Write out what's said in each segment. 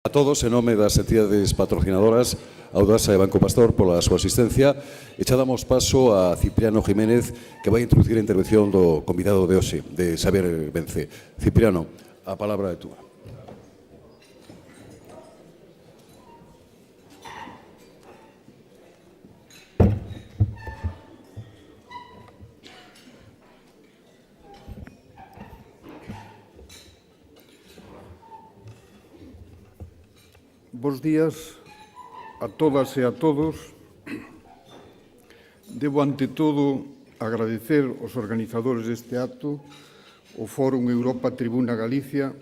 A todos, en nome das entidades patrocinadoras, Audasa e Banco Pastor, pola súa asistencia, e xa damos paso a Cipriano Jiménez, que vai introducir a intervención do convidado de hoxe, de Xavier Vence. Cipriano, a palabra é túa. Bos días a todas e a todos. Debo, ante todo, agradecer aos organizadores deste acto, o Fórum Europa Tribuna Galicia,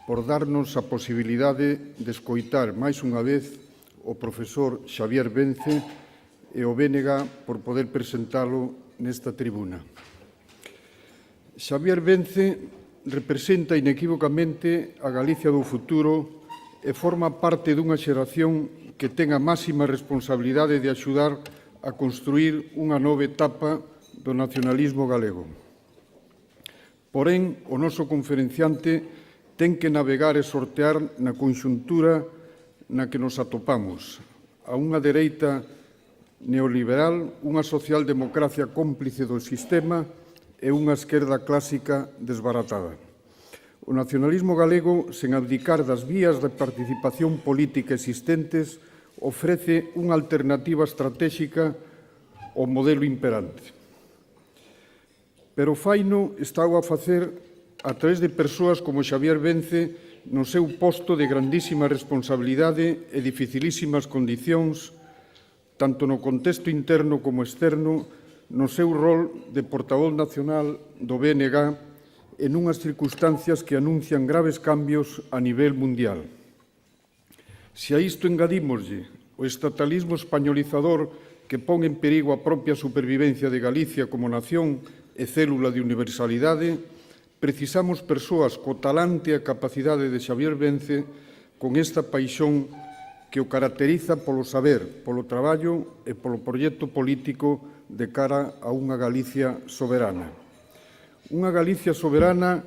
por darnos a posibilidade de escoitar máis unha vez o profesor Xavier Vence e o BNG por poder presentalo nesta tribuna. Xavier Vence representa inequívocamente a Galicia do futuro e forma parte dunha xeración que ten a máxima responsabilidade de axudar a construir unha nova etapa do nacionalismo galego. Porén, o noso conferenciante ten que navegar e sortear na conxuntura na que nos atopamos, a unha dereita neoliberal, unha socialdemocracia cómplice do sistema e unha esquerda clásica desbaratada. O nacionalismo galego, sen abdicar das vías de participación política existentes, ofrece unha alternativa estratégica ao modelo imperante. Pero faino está a facer a través de persoas como Xavier Vence no seu posto de grandísima responsabilidade e dificilísimas condicións, tanto no contexto interno como externo, no seu rol de portavoz nacional do BNG, en unhas circunstancias que anuncian graves cambios a nivel mundial. Se a isto engadímoslle o estatalismo españolizador que pon en perigo a propia supervivencia de Galicia como nación e célula de universalidade, precisamos persoas co talante e a capacidade de Xavier Vence con esta paixón que o caracteriza polo saber, polo traballo e polo proxecto político de cara a unha Galicia soberana. Unha Galicia soberana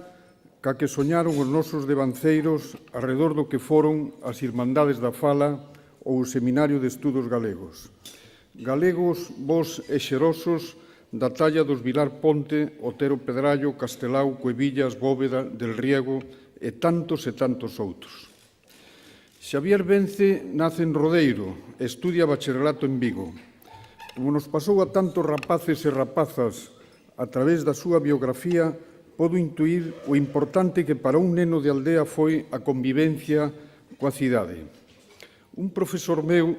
ca que soñaron os nosos devanceiros arredor do que foron as Irmandades da Fala ou o Seminario de Estudos Galegos. Galegos, vos e xerosos da talla dos Vilar Ponte, Otero Pedrallo, Castelao, Cuevillas, Bóveda, Del Riego e tantos outros. Xavier Vence nace en Rodeiro e estudia bacharelato en Vigo. Como nos pasou a tantos rapaces e rapazas a través da súa biografía, podo intuir o importante que para un neno de aldea foi a convivencia coa cidade. Un profesor meu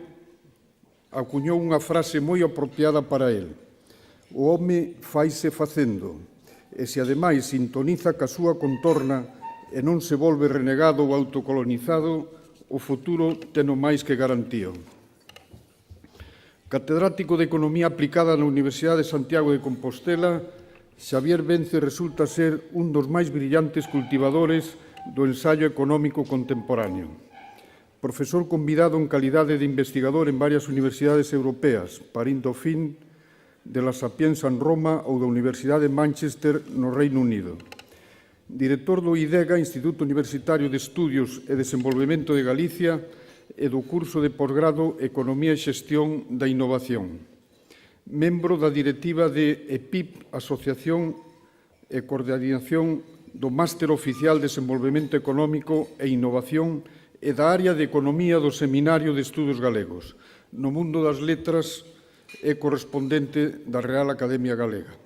acuñou unha frase moi apropiada para el: o home faise facendo, e se ademais sintoniza ca súa contorna e non se volve renegado ou autocolonizado, o futuro teno máis que garantío. Catedrático de Economía Aplicada na Universidade de Santiago de Compostela, Xavier Vence resulta ser un dos máis brillantes cultivadores do ensaio económico contemporáneo. Profesor convidado en calidade de investigador en varias universidades europeas, Parín Dauphine, de la Sapienza en Roma ou da Universidade de Manchester no Reino Unido. Director do IDEGA, Instituto Universitario de Estudios e Desenvolvemento de Galicia, e do curso de posgrado Economía e Xestión da Innovación. Membro da directiva de EPIP, Asociación e Coordinación do Máster Oficial de Desenvolvemento Económico e Innovación e da área de Economía do Seminario de Estudos Galegos. No mundo das letras é correspondente da Real Academia Galega.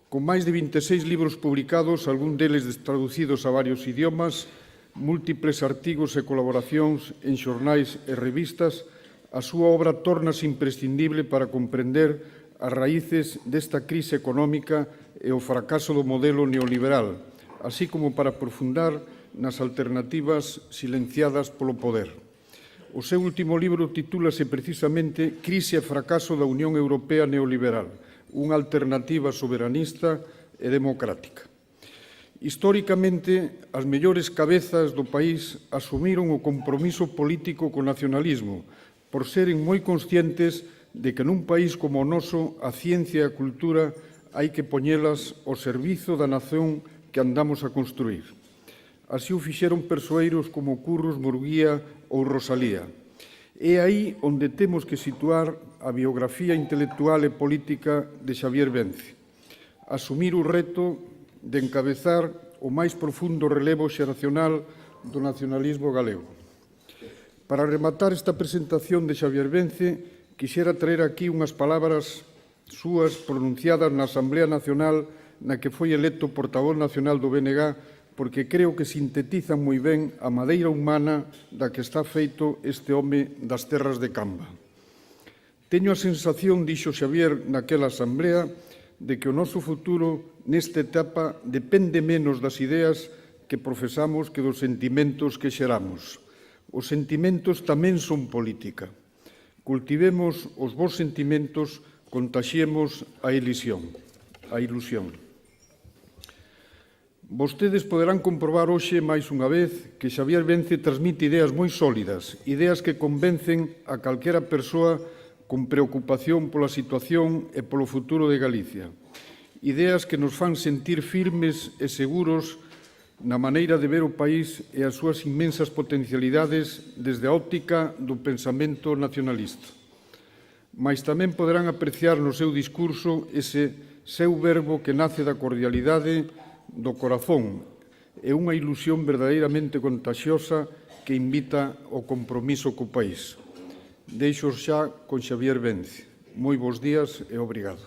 Con máis de 26 libros publicados, algún deles traducidos a varios idiomas, múltiples artigos e colaboracións en xornais e revistas, a súa obra tórnase imprescindible para comprender as raíces desta crise económica e o fracaso do modelo neoliberal, así como para aprofundar nas alternativas silenciadas polo poder. O seu último libro titúlase precisamente Crise e fracaso da Unión Europea Neoliberal, unha alternativa soberanista e democrática. Históricamente, as mellores cabezas do país asumiron o compromiso político co nacionalismo, por seren moi conscientes de que nun país como o noso a ciencia e a cultura hai que poñelas ao servizo da nación que andamos a construir. Así o fixeron persoeiros como Curros, Murguía ou Rosalía. É aí onde temos que situar a biografía intelectual e política de Xavier Vence. Asumir o reto de encabezar o máis profundo relevo xeracional do nacionalismo galego. Para rematar esta presentación de Xavier Vence, quixera traer aquí unhas palabras súas pronunciadas na Asamblea Nacional na que foi electo portavoz nacional do BNG, porque creo que sintetizan moi ben a madeira humana da que está feito este home das terras de Camba. Teño a sensación, dixo Xavier naquela Asamblea, de que o noso futuro nesta etapa depende menos das ideas que profesamos que dos sentimentos que xeramos. Os sentimentos tamén son política. Cultivemos os bons sentimentos, contaxiemos a ilusión. Vostedes poderán comprobar hoxe, máis unha vez, que Xavier Vence transmite ideas moi sólidas, ideas que convencen a calquera persoa con preocupación pola situación e polo futuro de Galicia. Ideas que nos fan sentir firmes e seguros na maneira de ver o país e as súas inmensas potencialidades desde a óptica do pensamento nacionalista. Mais tamén poderán apreciar no seu discurso ese seu verbo que nace da cordialidade do corazón e unha ilusión verdadeiramente contagiosa que invita ao compromiso co país. Deixo xa con Xavier Vence. Moi bons días e obrigado.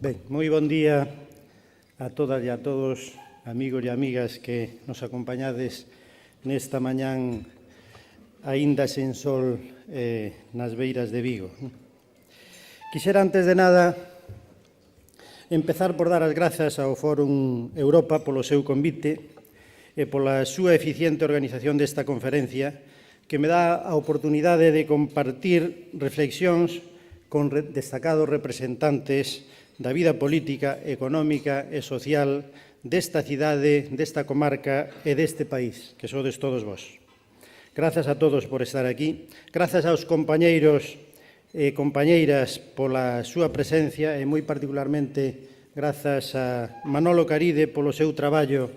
Ben, moi bon día a todas e a todos, amigos e amigas que nos acompañades nesta mañán aínda sen sol nas beiras de Vigo. Quixera, antes de nada, empezar por dar as grazas ao Fórum Europa polo seu convite e pola súa eficiente organización desta conferencia, que me dá a oportunidade de compartir reflexións con destacados representantes da vida política, económica e social desta cidade, desta comarca e deste país, que sodes todos vós. Grazas a todos por estar aquí, grazas aos compañeiros e compañeiras pola súa presencia e moi particularmente grazas a Manolo Caride polo seu traballo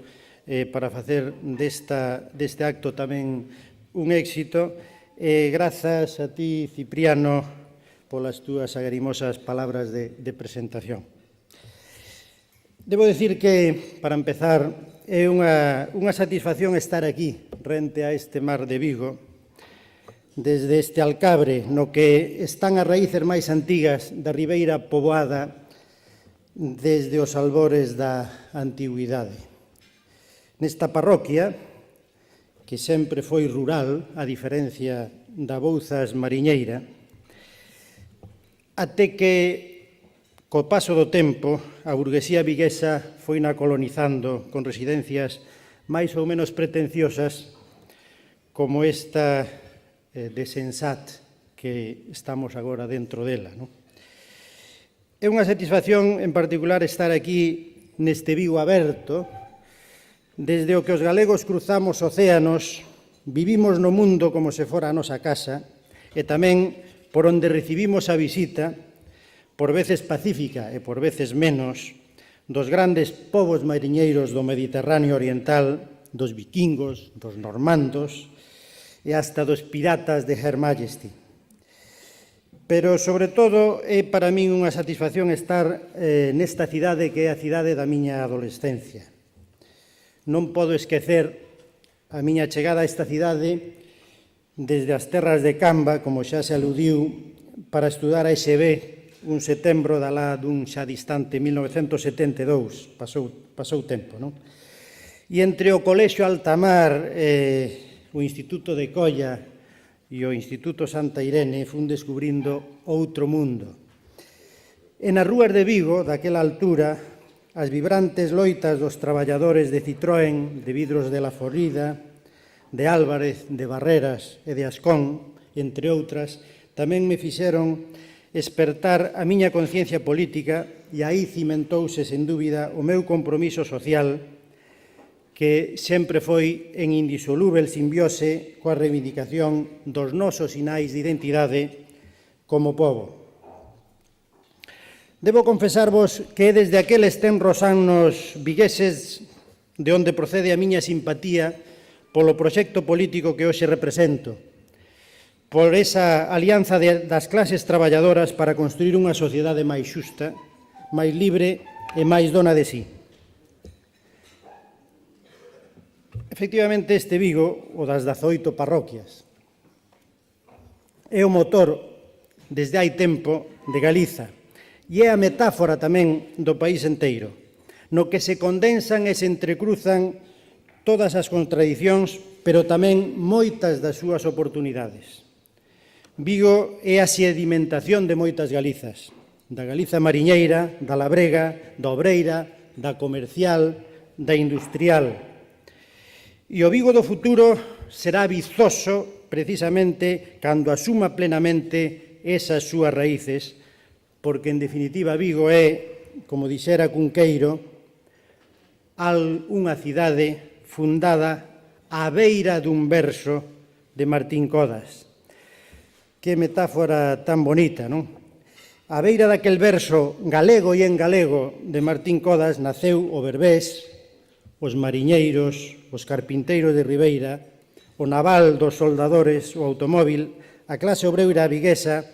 para facer deste acto tamén un éxito e grazas a ti, Cipriano, polas túas agrimosas palabras de presentación. Debo decir que, para empezar, é unha satisfacción estar aquí, rente a este mar de Vigo, desde este Alcabre, no que están as raíces máis antigas da Ribeira poboada desde os albores da antigüidade. Nesta parroquia, que sempre foi rural, a diferencia da Bouzas mariñeira, até que, co paso do tempo, a burguesía viguesa foi na colonizando con residencias máis ou menos pretenciosas como esta de Sensat que estamos agora dentro dela. É unha satisfacción en particular estar aquí neste Vigo aberto, desde o que os galegos cruzamos océanos, vivimos no mundo como se fora a nosa casa e tamén por onde recibimos a visita, por veces pacífica e por veces menos, dos grandes povos mariñeiros do Mediterráneo Oriental, dos vikingos, dos normandos e hasta dos piratas de Her Majesty. Pero, sobre todo, é para min unha satisfacción estar nesta cidade que é a cidade da miña adolescencia. Non podo esquecer a miña chegada a esta cidade desde as terras de Camba, como xa se aludiu, para estudar a ESB un setembro dalá dun xa distante 1972, pasou tempo, non? E entre o Colexio Altamar, o Instituto de Colla e o Instituto Santa Irene fun descubrindo outro mundo. E nas rúas de Vigo, daquela altura, as vibrantes loitas dos traballadores de Citroën, de Vidros de la Florida, de Álvarez, de Barreras e de Ascón, entre outras, tamén me fixeron espertar a miña conciencia política e aí cimentouse, sen dúbida, o meu compromiso social, que sempre foi en indisolúvel simbiose coa reivindicación dos nosos sinais de identidade como pobo. Debo confesarvos que desde aqueles tenros anos vigueses de onde procede a miña simpatía polo proxecto político que hoxe represento, por esa alianza das clases traballadoras para construir unha sociedade máis xusta, máis libre e máis dona de sí. Efectivamente, este Vigo, o das 18 parroquias, é o motor, desde hai tempo, de Galiza, e é a metáfora tamén do país enteiro, no que se condensan e se entrecruzan todas as contradicións, pero tamén moitas das súas oportunidades. Vigo é a sedimentación de moitas Galizas, da Galiza mariñeira, da labrega, da obreira, da comercial, da industrial. E o Vigo do futuro será vizoso precisamente cando asuma plenamente esas súas raíces, porque en definitiva Vigo é, como dixera Cunqueiro, unha cidade fundada á beira dun verso de Martín Codas. Que metáfora tan bonita, non? A beira daquel verso galego e en galego de Martín Codas naceu o Berbés, os mariñeiros, os carpinteiros de Ribeira, o naval dos soldadores, o automóvil, a clase obreira viguesa,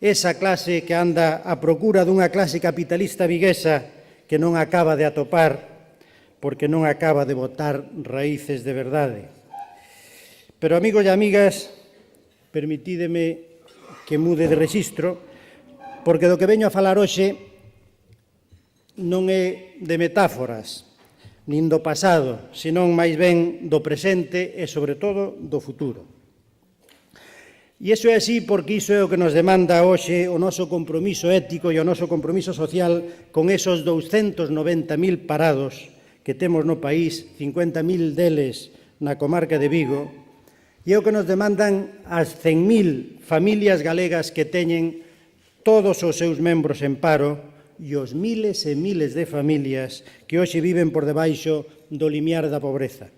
esa clase que anda a procura dunha clase capitalista viguesa que non acaba de atopar porque non acaba de botar raíces de verdade. Pero, amigos e amigas, permitídeme que mude de rexistro, porque do que veño a falar hoxe non é de metáforas, nin do pasado, senón máis ben do presente e, sobre todo, do futuro. E iso é así porque iso é o que nos demanda hoxe o noso compromiso ético e o noso compromiso social con esos 290.000 parados que temos no país, 50.000 deles na comarca de Vigo, e é o que nos demandan as 100.000 familias galegas que teñen todos os seus membros en paro e os miles e miles de familias que hoxe viven por debaixo do limiar da pobreza.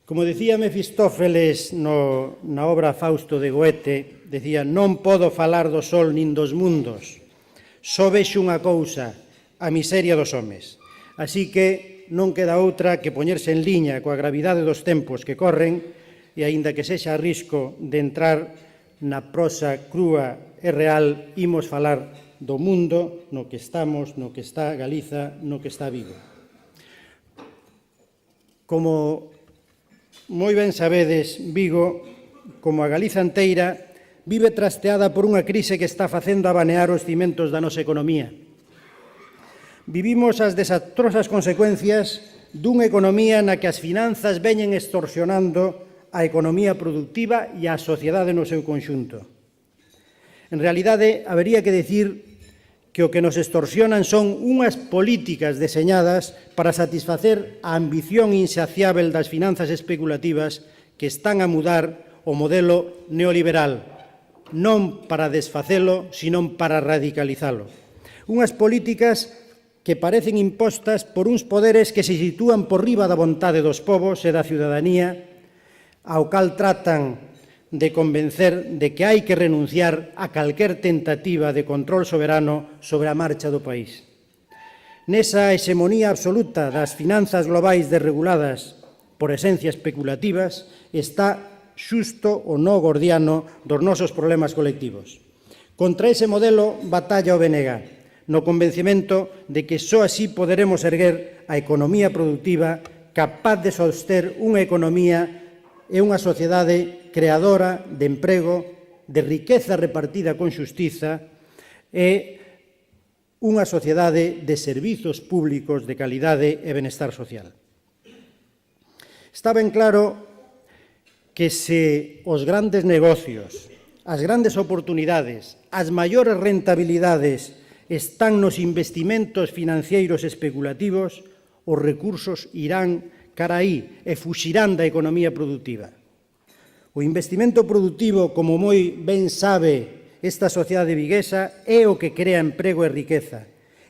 Como decía Mefistófeles na obra Fausto de Goethe, decía: non podo falar do sol nin dos mundos, só vexo unha cousa, a miseria dos homes. Así que non queda outra que poñerse en liña coa gravidade dos tempos que corren e, aínda que sexa a risco de entrar na prosa crúa e real, imos falar do mundo no que estamos, no que está Galiza, no que está Vigo. Como moi ben sabedes, Vigo, como a Galiza inteira, vive trasteada por unha crise que está facendo abanear os cimentos da nosa economía. Vivimos as desastrosas consecuencias dunha economía na que as finanzas veñen extorsionando a economía productiva e a sociedade no seu conxunto. En realidade, habería que decir que o que nos extorsionan son unhas políticas deseñadas para satisfacer a ambición insaciável das finanzas especulativas que están a mudar o modelo neoliberal, non para desfacelo, senón para radicalizalo. Unhas políticas que parecen impostas por uns poderes que se sitúan por riba da vontade dos povos e da ciudadanía, ao cal tratan de convencer de que hai que renunciar a calquer tentativa de control soberano sobre a marcha do país. Nesa hexemonía absoluta das finanzas globais desreguladas por esencia especulativas está xusto o nó gordiano dos nosos problemas colectivos. Contra ese modelo batalla o BNG, no convencimento de que só así poderemos erguer a economía productiva capaz de soster unha economía e unha sociedade creadora de emprego, de riqueza repartida con xustiza e unha sociedade de servizos públicos de calidade e benestar social. Está ben claro que se os grandes negocios, as grandes oportunidades, as maiores rentabilidades están nos investimentos financeiros especulativos, os recursos irán cara aí e fuxirán da economía productiva. O investimento productivo, como moi ben sabe esta sociedade viguesa, é o que crea emprego e riqueza.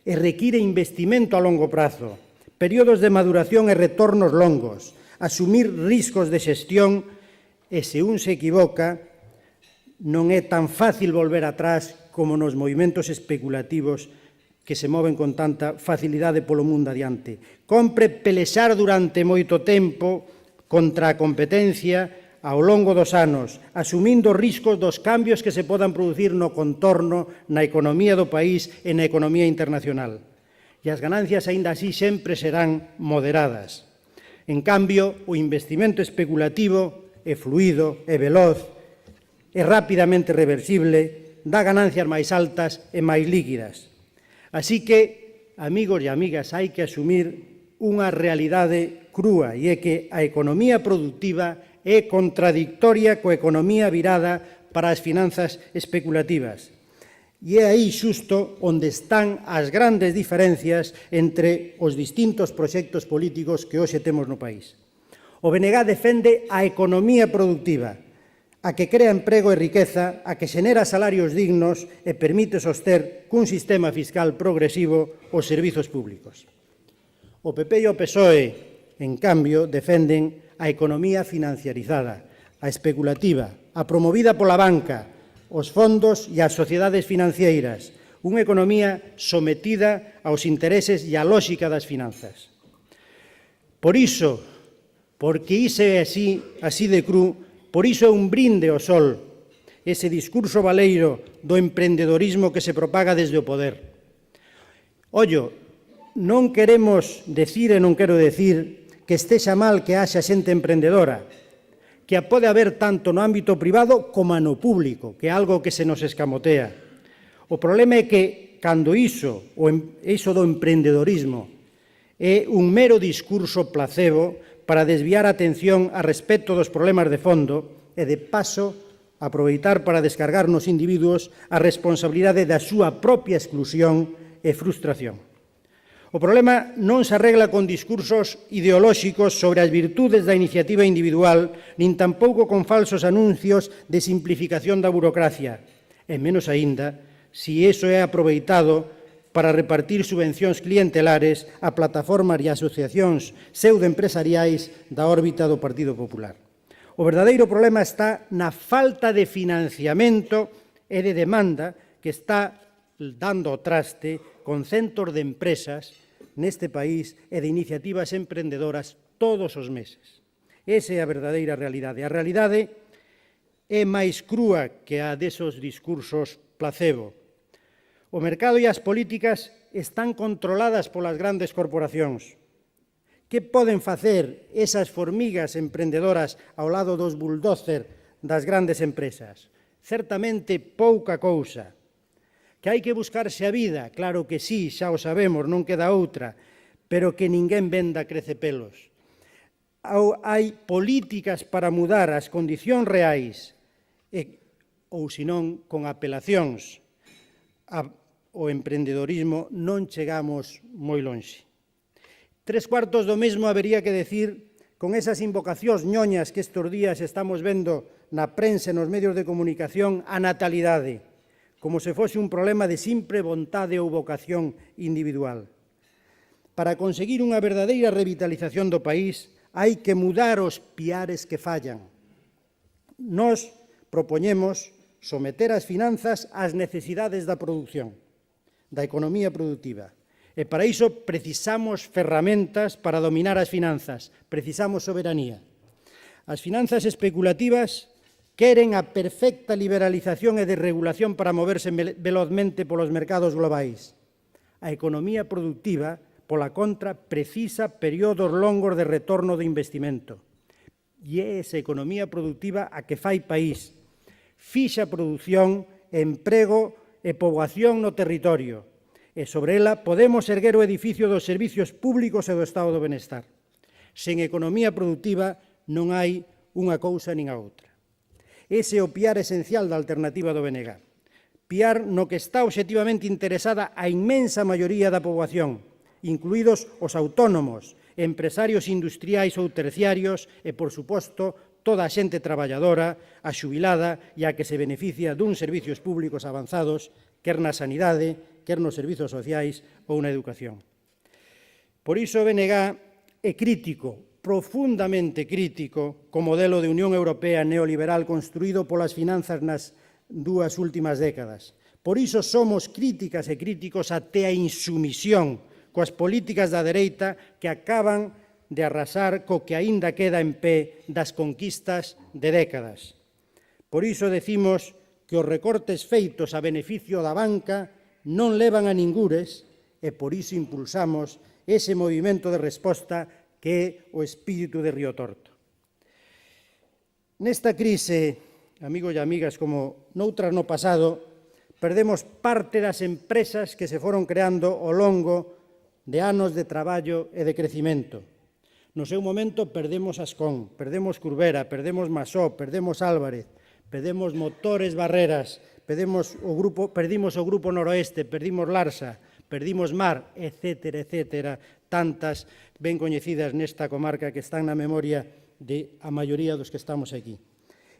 e require investimento a longo prazo, períodos de maduración e retornos longos, asumir riscos de xestión e, se un se equivoca, non é tan fácil volver atrás como nos movimentos especulativos que se moven con tanta facilidade polo mundo adiante. Compre pelexar durante moito tempo contra a competencia ao longo dos anos, asumindo os riscos dos cambios que se podan producir no contorno, na economía do país e na economía internacional. E as ganancias, aínda así, sempre serán moderadas. En cambio, o investimento especulativo é fluido, é veloz, é rapidamente reversible, dá ganancias máis altas e máis líquidas. Así que, amigos e amigas, hai que asumir unha realidade crúa, e é que a economía productiva é contradictoria coa economía virada para as finanzas especulativas. E é aí xusto onde están as grandes diferencias entre os distintos proxectos políticos que hoxe temos no país. O BNG defende a economía productiva, a que crea emprego e riqueza, a que xenera salarios dignos e permite soster cun sistema fiscal progresivo os servizos públicos. O PP e o PSOE, en cambio, defenden a economía financiarizada, a especulativa, a promovida pola banca, os fondos e as sociedades financeiras, unha economía sometida aos intereses e á lóxica das finanzas. Por iso, porque iso é así de cru, por iso é un brinde ao sol ese discurso baleiro do emprendedorismo que se propaga desde o poder. Ollo, non queremos decir e non quero decir que estexa mal que haxa xente emprendedora, que a pode haber tanto no ámbito privado como no público, que é algo que se nos escamotea. O problema é que, cando iso do emprendedorismo é un mero discurso placebo para desviar a atención a respecto dos problemas de fondo e, de paso, aproveitar para descargar nos individuos a responsabilidade da súa propia exclusión e frustración. O problema non se arregla con discursos ideolóxicos sobre as virtudes da iniciativa individual, nin tampouco con falsos anuncios de simplificación da burocracia, e menos aínda se iso é aproveitado para repartir subvencións clientelares a plataformas e asociacións pseudoempresariais da órbita do Partido Popular. O verdadeiro problema está na falta de financiamento e de demanda que está dando o traste con centos de empresas neste país e de iniciativas emprendedoras todos os meses. Esa é a verdadeira realidade. A realidade é máis crúa que a desos discursos placebo. O mercado e as políticas están controladas polas grandes corporacións. Que poden facer esas formigas emprendedoras ao lado dos bulldozer das grandes empresas? Certamente pouca cousa. Que hai que buscarse a vida, claro que sí, xa o sabemos, non queda outra, pero que ninguén venda crecepelos. Hai políticas para mudar as condicións reais, ou senón con apelacións ao emprendedorismo non chegamos moi lonxe. 3/4 do mesmo habería que decir con esas invocacións ñoñas que estes días estamos vendo na prensa e nos medios de comunicación a natalidade, como se fose un problema de simple vontade ou vocación individual. Para conseguir unha verdadeira revitalización do país, hai que mudar os piares que fallan. Nós propoñemos someter as finanzas ás necesidades da produción, da economía productiva. E para iso precisamos ferramentas para dominar as finanzas, precisamos soberanía. As finanzas especulativas queren a perfecta liberalización e desregulación para moverse velozmente polos mercados globais. A economía productiva, pola contra, precisa períodos longos de retorno de investimento. E é esa economía productiva a que fai país. Fixa produción, emprego e poboación no territorio. E sobre ela podemos erguer o edificio dos servicios públicos e do estado do benestar. Sen economía productiva non hai unha cousa nin a outra. Ese é o piar esencial da alternativa do BNG. Piar no que está obxectivamente interesada a inmensa maioría da poboación, incluídos os autónomos, empresarios industriais ou terciarios e, por suposto, toda a xente traballadora, a xubilada e a que se beneficia duns servicios públicos avanzados, quer na sanidade, quer nos servizos sociais ou na educación. Por iso o BNG é crítico, profundamente crítico, co modelo de Unión Europea neoliberal construído polas finanzas nas dúas últimas décadas. Por iso somos críticas e críticos até a insumisión coas políticas da dereita que acaban de arrasar co que aínda queda en pé das conquistas de décadas. Por iso decimos que os recortes feitos a beneficio da banca non levan a ningures e por iso impulsamos ese movimento de resposta que é o espírito de Río Torto. Nesta crise, amigos e amigas, como noutras no pasado, perdemos parte das empresas que se foron creando ao longo de anos de traballo e de crecimento. No seu momento perdemos Ascón, perdemos Curbera, perdemos Masó, perdemos Álvarez, perdemos Motores Barreras, perdimos o Grupo Noroeste, perdimos Larsa, perdimos Mar, etcétera, tantas ben coñecidas nesta comarca que están na memoria de a maioría dos que estamos aquí.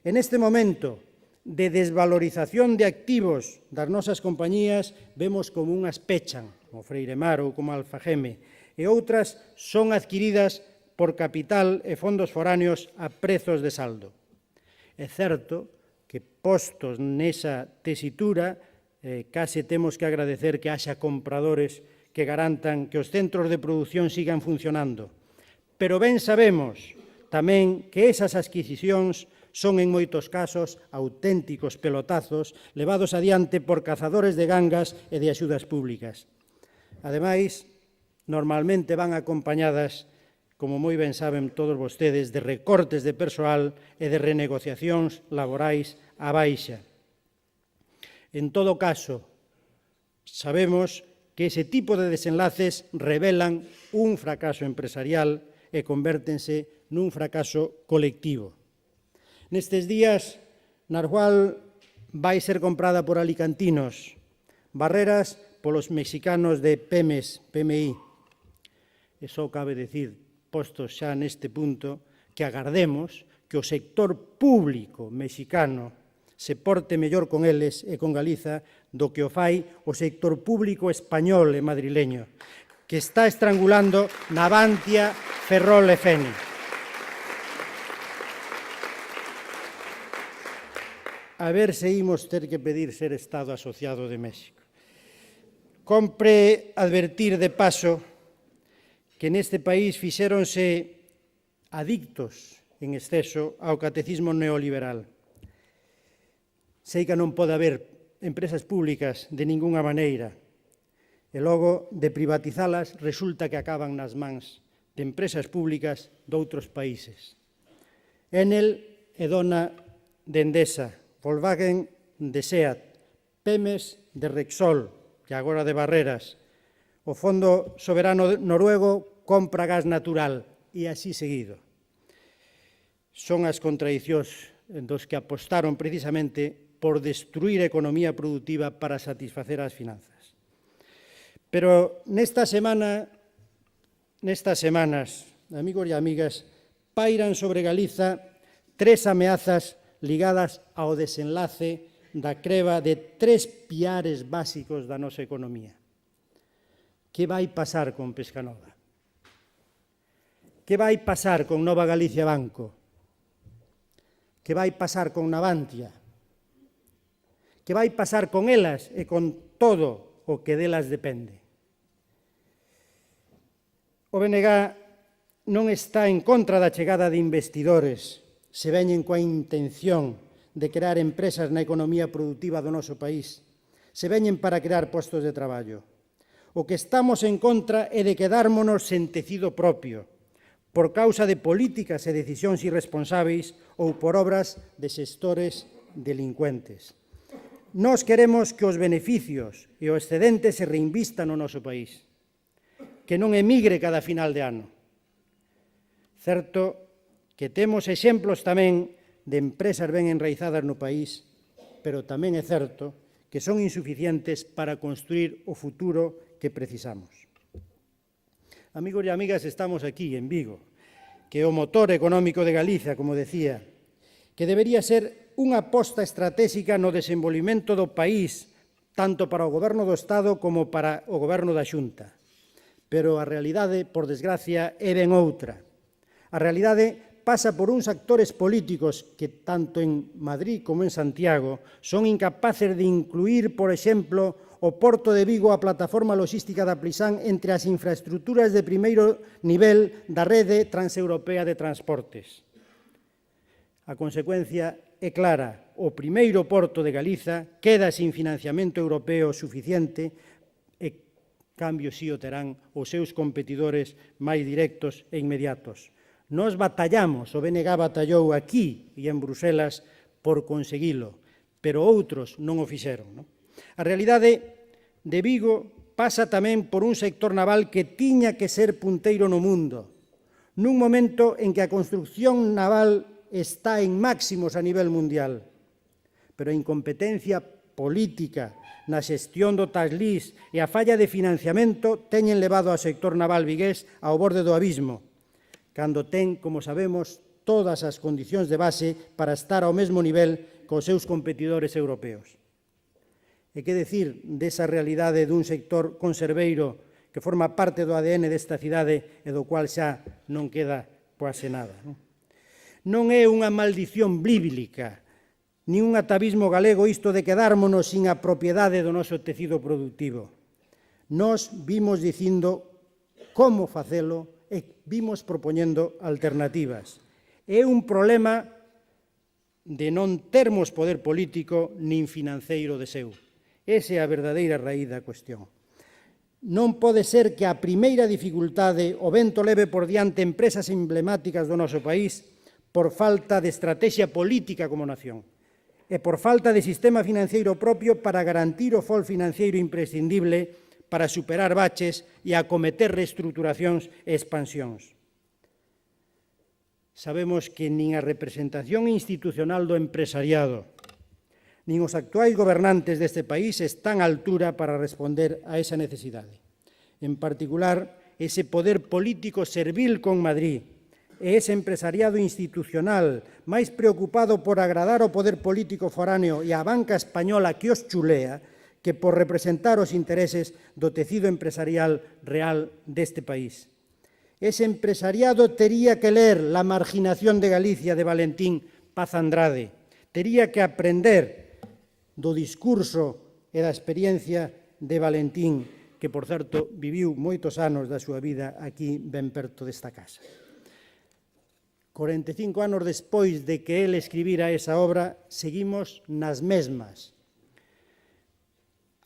En este momento de desvalorización de activos das nosas compañías, vemos como unhas pechan, como Freiremar ou como Alfageme, e outras son adquiridas por capital e fondos foráneos a prezos de saldo. É certo que, postos nesa tesitura, case temos que agradecer que haxa compradores que garantan que os centros de produción sigan funcionando. Pero ben sabemos tamén que esas adquisicións son en moitos casos auténticos pelotazos levados adiante por cazadores de gangas e de axudas públicas. Ademais, normalmente van acompañadas, como moi ben saben todos vostedes, de recortes de persoal e de renegociacións laborais á baixa. En todo caso, sabemos que ese tipo de desenlaces revelan un fracaso empresarial e convértense nun fracaso colectivo. Nestes días, Narwal vai ser comprada por alicantinos, Barreras polos mexicanos de Pemex, PMI. E só cabe decir, postos xa neste punto, que agardemos que o sector público mexicano se porte mellor con eles e con Galiza do que o fai o sector público español e madrileño, que está estrangulando Navantia, Ferrol e Feni. A ver se imos ter que pedir ser Estado asociado de México. Compre advertir de paso que neste país fixéronse adictos en exceso ao catecismo neoliberal. Sei que non pode haber empresas públicas de ningunha maneira e logo de privatizalas resulta que acaban nas mans de empresas públicas doutros países. Enel é dona de Endesa, Volkswagen de Seat, Pemex de Repsol, que agora de Barreras, o Fondo Soberano Noruego compra gas natural e así seguido. Son as contradicións dos que apostaron precisamente por destruir a economía productiva para satisfacer as finanzas. Pero nestas semanas, amigos e amigas, pairan sobre Galiza tres ameazas ligadas ao desenlace da creba de tres piares básicos da nosa economía. Que vai pasar con Pescanova? Que vai pasar con Nova Galicia Banco? Que vai pasar con Navantia? Que vai pasar con elas e con todo o que delas depende? O BNG non está en contra da chegada de investidores, se veñen coa intención de crear empresas na economía productiva do noso país, se veñen para crear postos de traballo. O que estamos en contra é de quedármonos sen tecido propio, por causa de políticas e decisións irresponsáveis ou por obras de xestores delincuentes. Nós queremos que os beneficios e o excedente se reinvistan no noso país, que non emigre cada final de ano. Certo que temos exemplos tamén de empresas ben enraizadas no país, pero tamén é certo que son insuficientes para construir o futuro que precisamos. Amigos e amigas, estamos aquí en Vigo, que é o motor económico de Galicia, como decía, que debería ser unha aposta estratégica no desenvolvemento do país tanto para o Goberno do Estado como para o Goberno da Xunta. Pero a realidade, por desgracia, é ben outra. A realidade pasa por uns actores políticos que, tanto en Madrid como en Santiago, son incapaces de incluir, por exemplo, o Porto de Vigo, a plataforma logística da Plisán, entre as infraestructuras de primeiro nivel da rede transeuropea de transportes. A consecuencia é clara: o primeiro porto de Galiza queda sin financiamento europeo suficiente e, cambio, si o terán os seus competidores máis directos e inmediatos. Nós batallamos, o BNG batallou aquí e en Bruselas por conseguilo, pero outros non o fixeron. A realidade de Vigo pasa tamén por un sector naval que tiña que ser punteiro no mundo, nun momento en que a construcción naval está en máximos a nivel mundial, pero a incompetencia política na xestión do Taslís e a falla de financiamento teñen levado ao sector naval vigués ao borde do abismo, cando ten, como sabemos, todas as condicións de base para estar ao mesmo nivel cos seus competidores europeos. E que decir desa realidade dun sector conserveiro que forma parte do ADN desta cidade e do cual xa non queda quase nada. Non é unha maldición bíblica, nin un atavismo galego isto de quedármonos sin a propiedade do noso tecido productivo. Nós vimos dicindo como facelo e vimos propoñendo alternativas. É un problema de non termos poder político nin financeiro de seu. Esa é a verdadeira raíz da cuestión. Non pode ser que a primeira dificultade o vento leve por diante empresas emblemáticas do noso país por falta de estrategia política como nación e por falta de sistema financeiro propio para garantir o fol financeiro imprescindible para superar baches e acometer reestruturacións e expansións. Sabemos que nin a representación institucional do empresariado nin os actuais gobernantes deste país están á altura para responder a esa necesidade. En particular, ese poder político servil con Madrid e ese empresariado institucional máis preocupado por agradar ao poder político foráneo e á banca española que os chulea que por representar os intereses do tecido empresarial real deste país. Ese empresariado tería que ler La marginación de Galicia de Valentín Paz Andrade, tería que aprender do discurso e da experiencia de Valentín, que, por certo, viviu moitos anos da súa vida aquí ben perto desta casa. 45 anos despois de que el escribira esa obra, seguimos nas mesmas.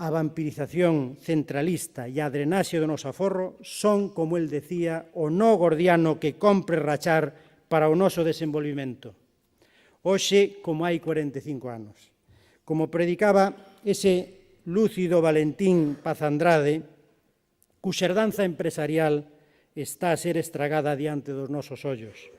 A vampirización centralista e a drenaxe do noso aforro son, como el decía, o nó gordiano que compre rachar para o noso desenvolvimento. Hoxe, como hai 45 anos. Como predicaba ese lúcido Valentín Paz Andrade, cuxa herdanza empresarial está a ser estragada diante dos nosos ollos.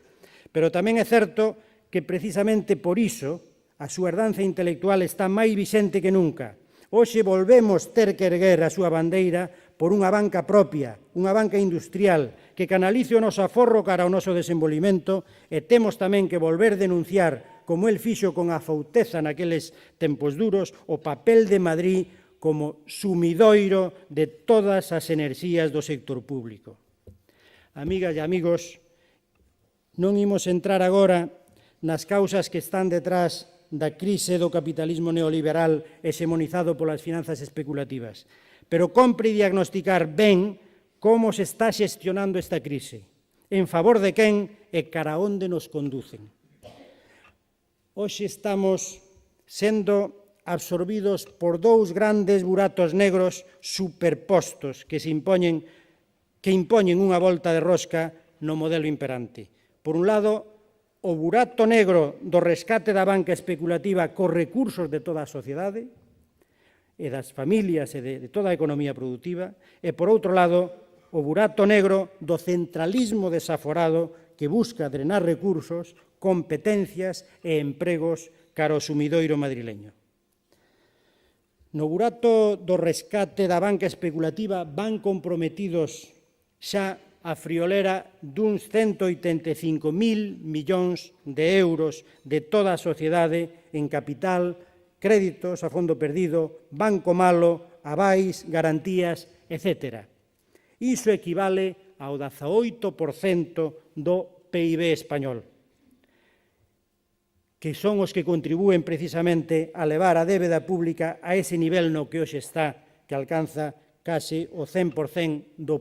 Pero tamén é certo que precisamente por iso a súa herdanza intelectual está máis vixente que nunca. Hoxe volvemos ter que erguer a súa bandeira por unha banca propia, unha banca industrial que canalice o noso aforro cara ao noso desenvolvimento e temos tamén que volver denunciar, como el fixo con afouteza naqueles tempos duros, o papel de Madrid como sumidoiro de todas as enerxías do sector público. Amigas e amigos, non imos entrar agora nas causas que están detrás da crise do capitalismo neoliberal hexemonizado polas finanzas especulativas, pero compre diagnosticar ben como se está xestionando esta crise, en favor de quen e cara onde nos conducen. Hoxe estamos sendo absorbidos por dous grandes buratos negros superpostos que impoñen unha volta de rosca no modelo imperante. Por un lado, o burato negro do rescate da banca especulativa cos recursos de toda a sociedade e das familias e de toda a economía productiva, e, por outro lado, o burato negro do centralismo desaforado que busca drenar recursos, competencias e empregos cara ao sumidoiro madrileño. No burato do rescate da banca especulativa van comprometidos xa a friolera duns 185.000 millóns de euros de toda a sociedade en capital créditos a fondo perdido, banco malo, avais, garantías, etc. Iso equivale ao 18% do PIB español, que son os que contribúen precisamente a levar a débeda pública a ese nivel no que hoxe está, que alcanza case o 100% do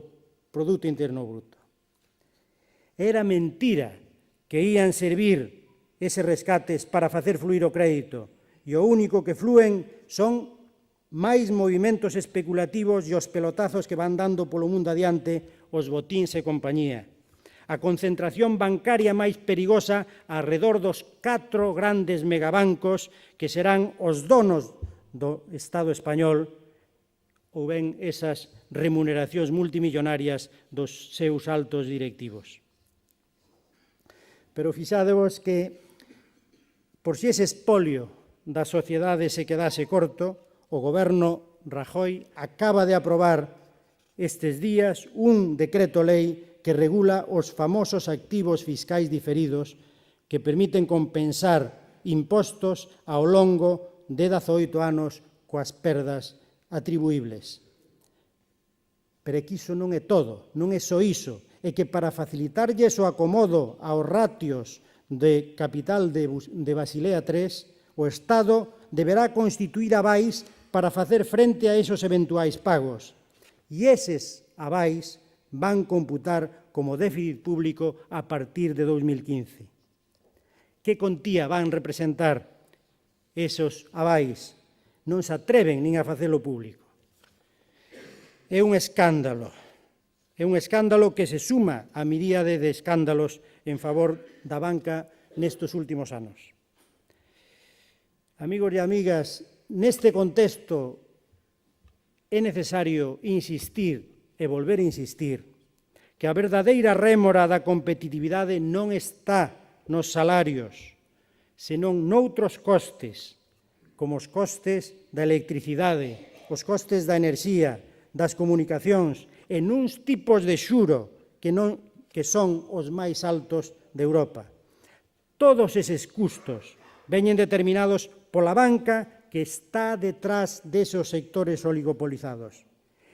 Produto Interno Bruto. Era mentira que ían servir eses rescates para facer fluir o crédito, e o único que flúen son máis movimentos especulativos e os pelotazos que van dando polo mundo adiante os botíns e compañía. A concentración bancaria máis perigosa arredor dos 4 grandes megabancos que serán os donos do Estado español, ou ben esas remuneracións multimillonarias dos seus altos directivos. Pero fixadevos que, por si ese espolio da sociedade se quedase corto, o goberno Rajoy acaba de aprobar estes días un decreto-lei que regula os famosos activos fiscais diferidos que permiten compensar impostos ao longo de 18 anos coas perdas atribuíbles. Pero é que iso non é todo, non é só iso, é que para facilitarlles o acomodo aos ratios de capital de Basilea III, o Estado deberá constituir avais para facer frente a esos eventuais pagos. E eses avais van computar como déficit público a partir de 2015. Que contía van representar esos avais? Non se atreven nin a facelo público. É un escándalo que se suma á miríade de escándalos en favor da banca nestes últimos anos. Amigos e amigas, neste contexto é necesario insistir e volver a insistir que a verdadeira rémora da competitividade non está nos salarios, senón noutros costes, como os costes da electricidade, os costes da enerxía, das comunicacións, e nuns tipos de xuro que son os máis altos de Europa. Todos eses custos veñen determinados pola banca que está detrás desos sectores oligopolizados.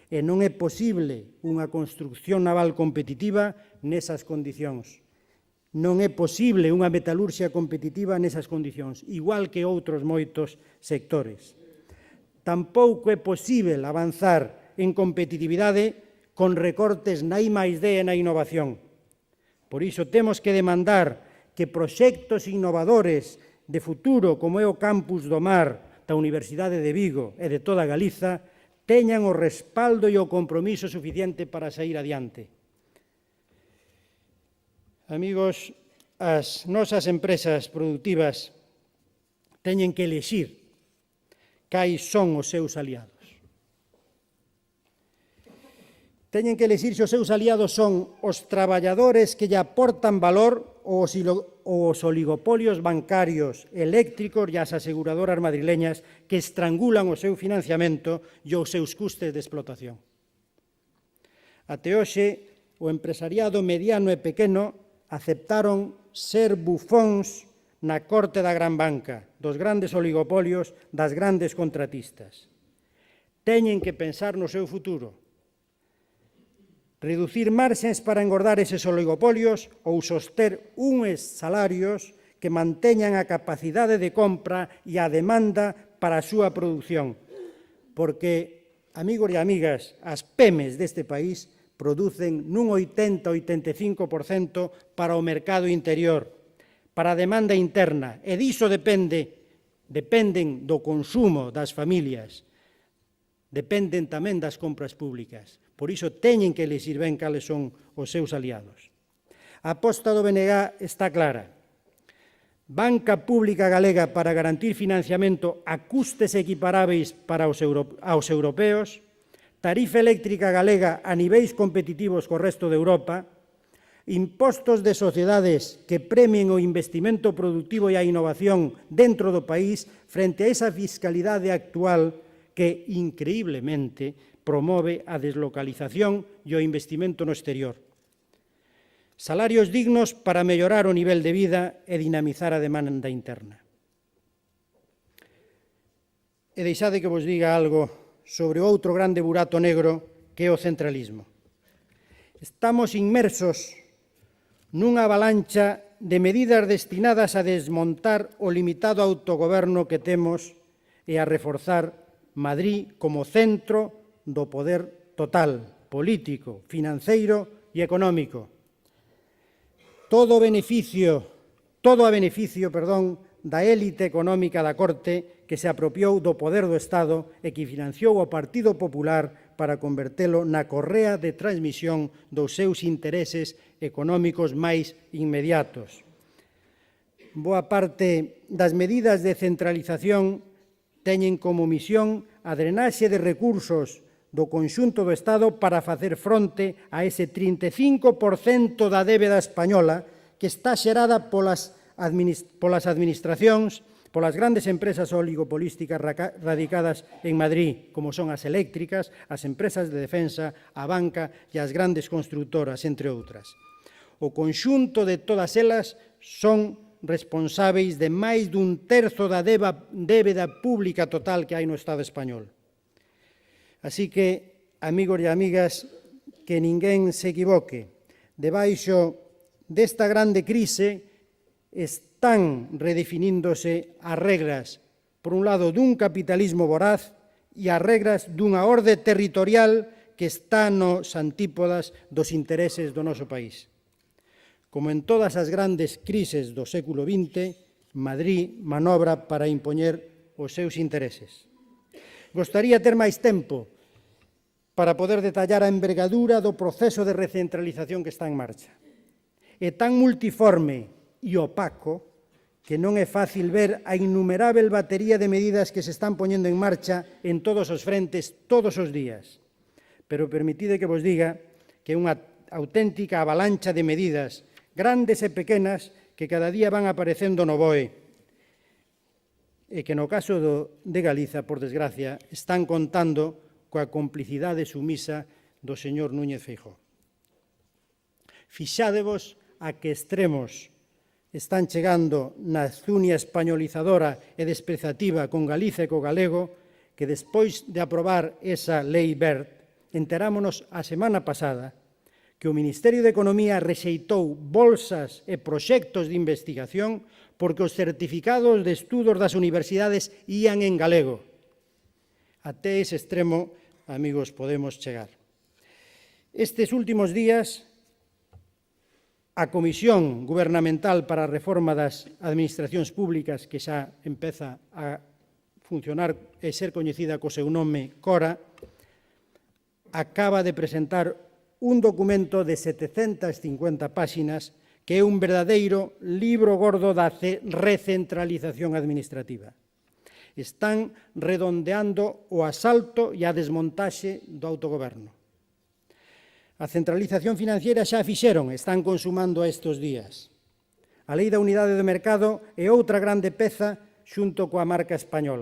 E non é posible unha construcción naval competitiva nesas condicións. Non é posible unha metalurxia competitiva nesas condicións, igual que outros moitos sectores. Tampouco é posible avanzar en competitividade con recortes na I+D e na innovación. Por iso temos que demandar que proxectos innovadores de futuro, como é o Campus do Mar da Universidade de Vigo e de toda Galiza, teñan o respaldo e o compromiso suficiente para sair adiante. Amigos, as nosas empresas productivas teñen que elexir cais son os seus aliados. Teñen que elexir se os seus aliados son os traballadores que lle aportan valor ou os oligopolios bancarios, eléctricos e as aseguradoras madrileñas que estrangulan o seu financiamento e os seus custes de explotación. Até hoxe, o empresariado mediano e pequeno aceptaron ser bufóns na corte da gran banca, dos grandes oligopolios, das grandes contratistas. Teñen que pensar no seu futuro, reducir marxes para engordar eses oligopolios ou soster uns salarios que manteñan a capacidade de compra e a demanda para a súa produción. Porque, amigos e amigas, as PEMES deste país producen nun 80-85% para o mercado interior, para a demanda interna, e diso dependen do consumo das familias, dependen tamén das compras públicas. Por iso teñen que elixir ben cales son os seus aliados. A aposta do BNG está clara. Banca pública galega para garantir financiamento a custes equiparáveis para aos europeos, tarifa eléctrica galega a niveis competitivos co resto de Europa, impostos de sociedades que premien o investimento productivo e a innovación dentro do país frente a esa fiscalidade actual que, increíblemente, promove a deslocalización e o investimento no exterior. Salarios dignos para mellorar o nivel de vida e dinamizar a demanda interna. e deixade que vos diga algo sobre outro grande burato negro que é o centralismo. Estamos inmersos nunha avalancha de medidas destinadas a desmontar o limitado autogoberno que temos e a reforzar Madrid como centro do poder total, político, financeiro e económico. Todo a beneficio da élite económica da Corte que se apropiou do poder do Estado e que financiou o Partido Popular para convertelo na correa de transmisión dos seus intereses económicos máis inmediatos. Boa parte das medidas de centralización teñen como misión a drenaxe de recursos do conxunto do Estado para facer fronte a ese 35% da débeda española que está xerada polas administracións, polas grandes empresas oligopolísticas radicadas en Madrid, como son as eléctricas, as empresas de defensa, a banca e as grandes constructoras, entre outras. O conxunto de todas elas son responsáveis de máis dun terzo da débeda pública total que hai no Estado español. Así que, amigos e amigas, que ninguén se equivoque. Debaixo desta grande crise están redefiníndose as regras, por un lado, dun capitalismo voraz e as regras dunha orde territorial que está nos antípodas dos intereses do noso país. Como en todas as grandes crises do século XX, Madrid manobra para impoñer os seus intereses. Gostaría ter máis tempo para poder detallar a envergadura do proceso de recentralización que está en marcha. É tan multiforme e opaco que non é fácil ver a innumerável batería de medidas que se están poñendo en marcha en todos os frentes, todos os días. Pero permitide que vos diga que é unha auténtica avalancha de medidas, grandes e pequenas, que cada día van aparecendo no BOE e que no caso de Galiza, por desgracia, están contando coa complicidade sumisa do señor Núñez Feijóo. Fixádevos a que extremos están chegando na zunia españolizadora e desprezativa con Galiza e co galego, que despois de aprobar esa lei Wert, enterámonos a semana pasada que o Ministerio de Economía rexeitou bolsas e proxectos de investigación porque os certificados de estudos das universidades ían en galego. Até ese extremo, amigos, podemos chegar. Estes últimos días, a Comisión Gubernamental para a Reforma das Administracións Públicas, que xa empeza a funcionar e ser coñecida co seu nome CORA, acaba de presentar un documento de 750 páxinas que é un verdadeiro libro gordo da recentralización administrativa. Están redondeando o asalto e a desmontaxe do autogoberno. A centralización financiera xa a fixeron, están consumando estes días. A Lei da Unidade do Mercado é outra grande peza xunto coa marca España.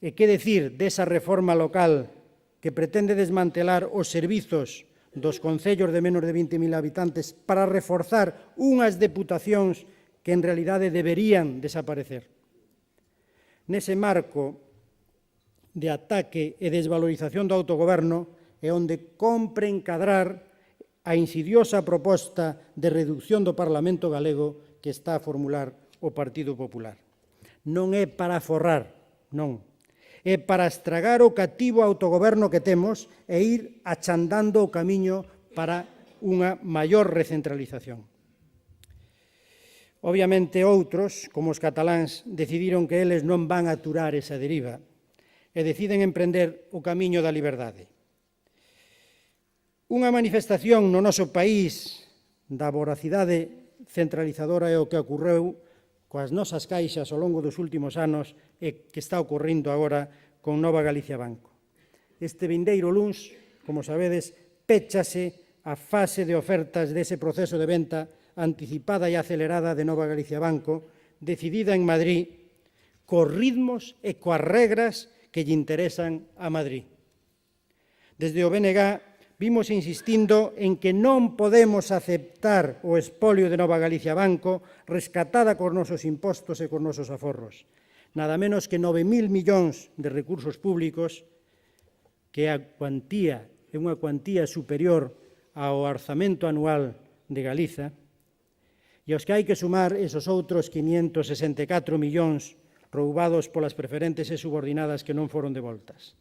E que decir desa reforma local que pretende desmantelar os servizos dos concellos de menos de 20.000 habitantes para reforzar unhas deputacións que en realidade deberían desaparecer. Nese marco de ataque e desvalorización do autogoberno é onde compre encadrar a insidiosa proposta de reducción do Parlamento galego que está a formular o Partido Popular. Non é para forrar, non. É para estragar o cativo autogoberno que temos e ir achandando o camiño para unha maior recentralización. Obviamente outros, como os cataláns, decidiron que eles non van a aturar esa deriva e deciden emprender o camiño da liberdade. Unha manifestación no noso país da voracidade centralizadora é o que ocorreu coas nosas caixas ao longo dos últimos anos e que está ocorrendo agora con Nova Galicia Banco. Este vindeiro luns, como sabedes, péchase a fase de ofertas dese proceso de venta anticipada e acelerada de Nova Galicia Banco, decidida en Madrid, cos ritmos e coas regras que lle interesan a Madrid. Desde o BNG vimos insistindo en que non podemos aceptar o espolio de Nova Galicia Banco rescatada cos nosos impostos e cos nosos aforros. nada menos que 9.000 millóns de recursos públicos, que é unha cuantía superior ao orzamento anual de Galiza, e aos que hai que sumar esos outros 564 millóns roubados polas preferentes e subordinadas que non foron devoltas.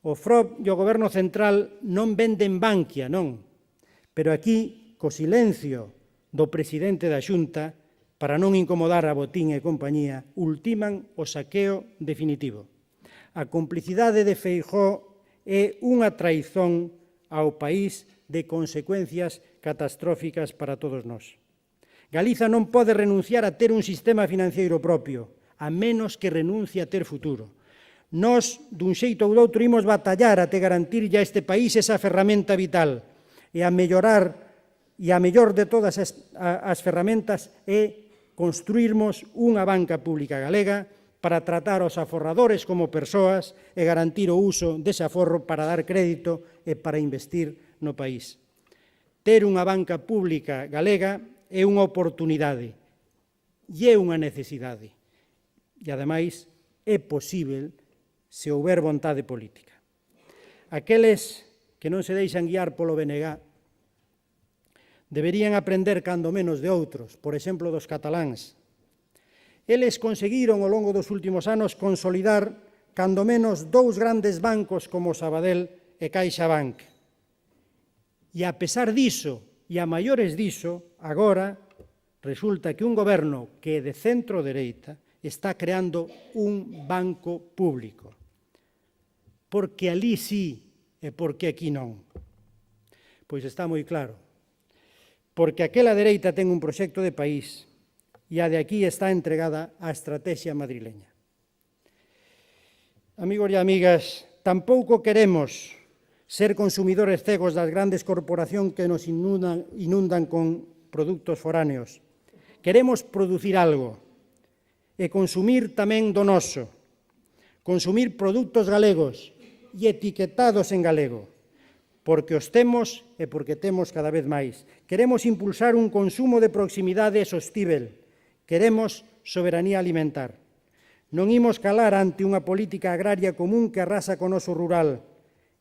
O FROB e o Goberno Central non venden Bankia, non, pero aquí, co silencio do presidente da Xunta, para non incomodar a Botín e compañía, ultiman o saqueo definitivo. A complicidade de Feijóo é unha traizón ao país de consecuencias catastróficas para todos nós. Galiza non pode renunciar a ter un sistema financiero propio, a menos que renuncie a ter futuro. Nós, dun xeito ou doutro, imos batallar até garantirlle a este país esa ferramenta vital e a mellor de todas as ferramentas é construirmos unha banca pública galega para tratar aos aforradores como persoas e garantir o uso dese aforro para dar crédito e para investir no país. Ter unha banca pública galega é unha oportunidade e é unha necesidade. E, ademais, é posível se houber vontade política. Aqueles que non se deixan guiar polo BNG deberían aprender cando menos de outros, por exemplo, dos cataláns. Eles conseguiron ao longo dos últimos anos consolidar cando menos dous grandes bancos como Sabadell e CaixaBank. E a pesar diso, e a maiores diso, agora resulta que un goberno que é de centro-dereita está creando un banco público. Porque alí sí e porque aquí non. Pois está moi claro. Porque aquela dereita ten un proxecto de país e a de aquí está entregada á estrategia madrileña. Amigos e amigas, tampouco queremos ser consumidores cegos das grandes corporacións que nos inundan con produtos foráneos. Queremos producir algo e consumir tamén do noso. Consumir produtos galegos e etiquetados en galego, porque os temos e porque temos cada vez máis. Queremos impulsar un consumo de proximidade sostíbel. Queremos soberanía alimentar. Non imos calar ante unha política agraria común que arrasa con o noso rural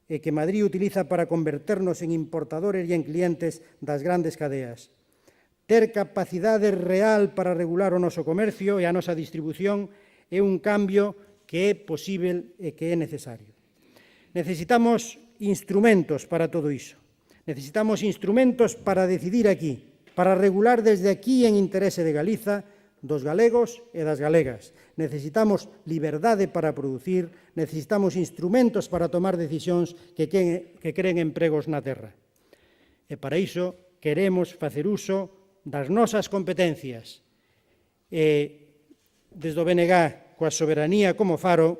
e que Madrid utiliza para converternos en importadores e en clientes das grandes cadeas. Ter capacidade real para regular o noso comercio e a nosa distribución é un cambio que é posible e que é necesario. Necesitamos instrumentos para todo iso. Necesitamos instrumentos para decidir aquí, para regular desde aquí en interese de Galiza, dos galegos e das galegas. Necesitamos liberdade para producir, necesitamos instrumentos para tomar decisións que creen empregos na terra. E para iso queremos facer uso das nosas competencias. E desde o BNG, coa soberanía como faro,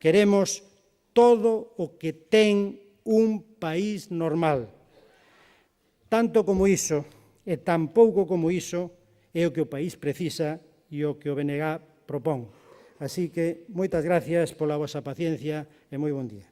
queremos todo o que ten un país normal. Tanto como iso e tan pouco como iso é o que o país precisa e o que o BNG propón. Así que, moitas gracias pola vosa paciencia e moi bon día.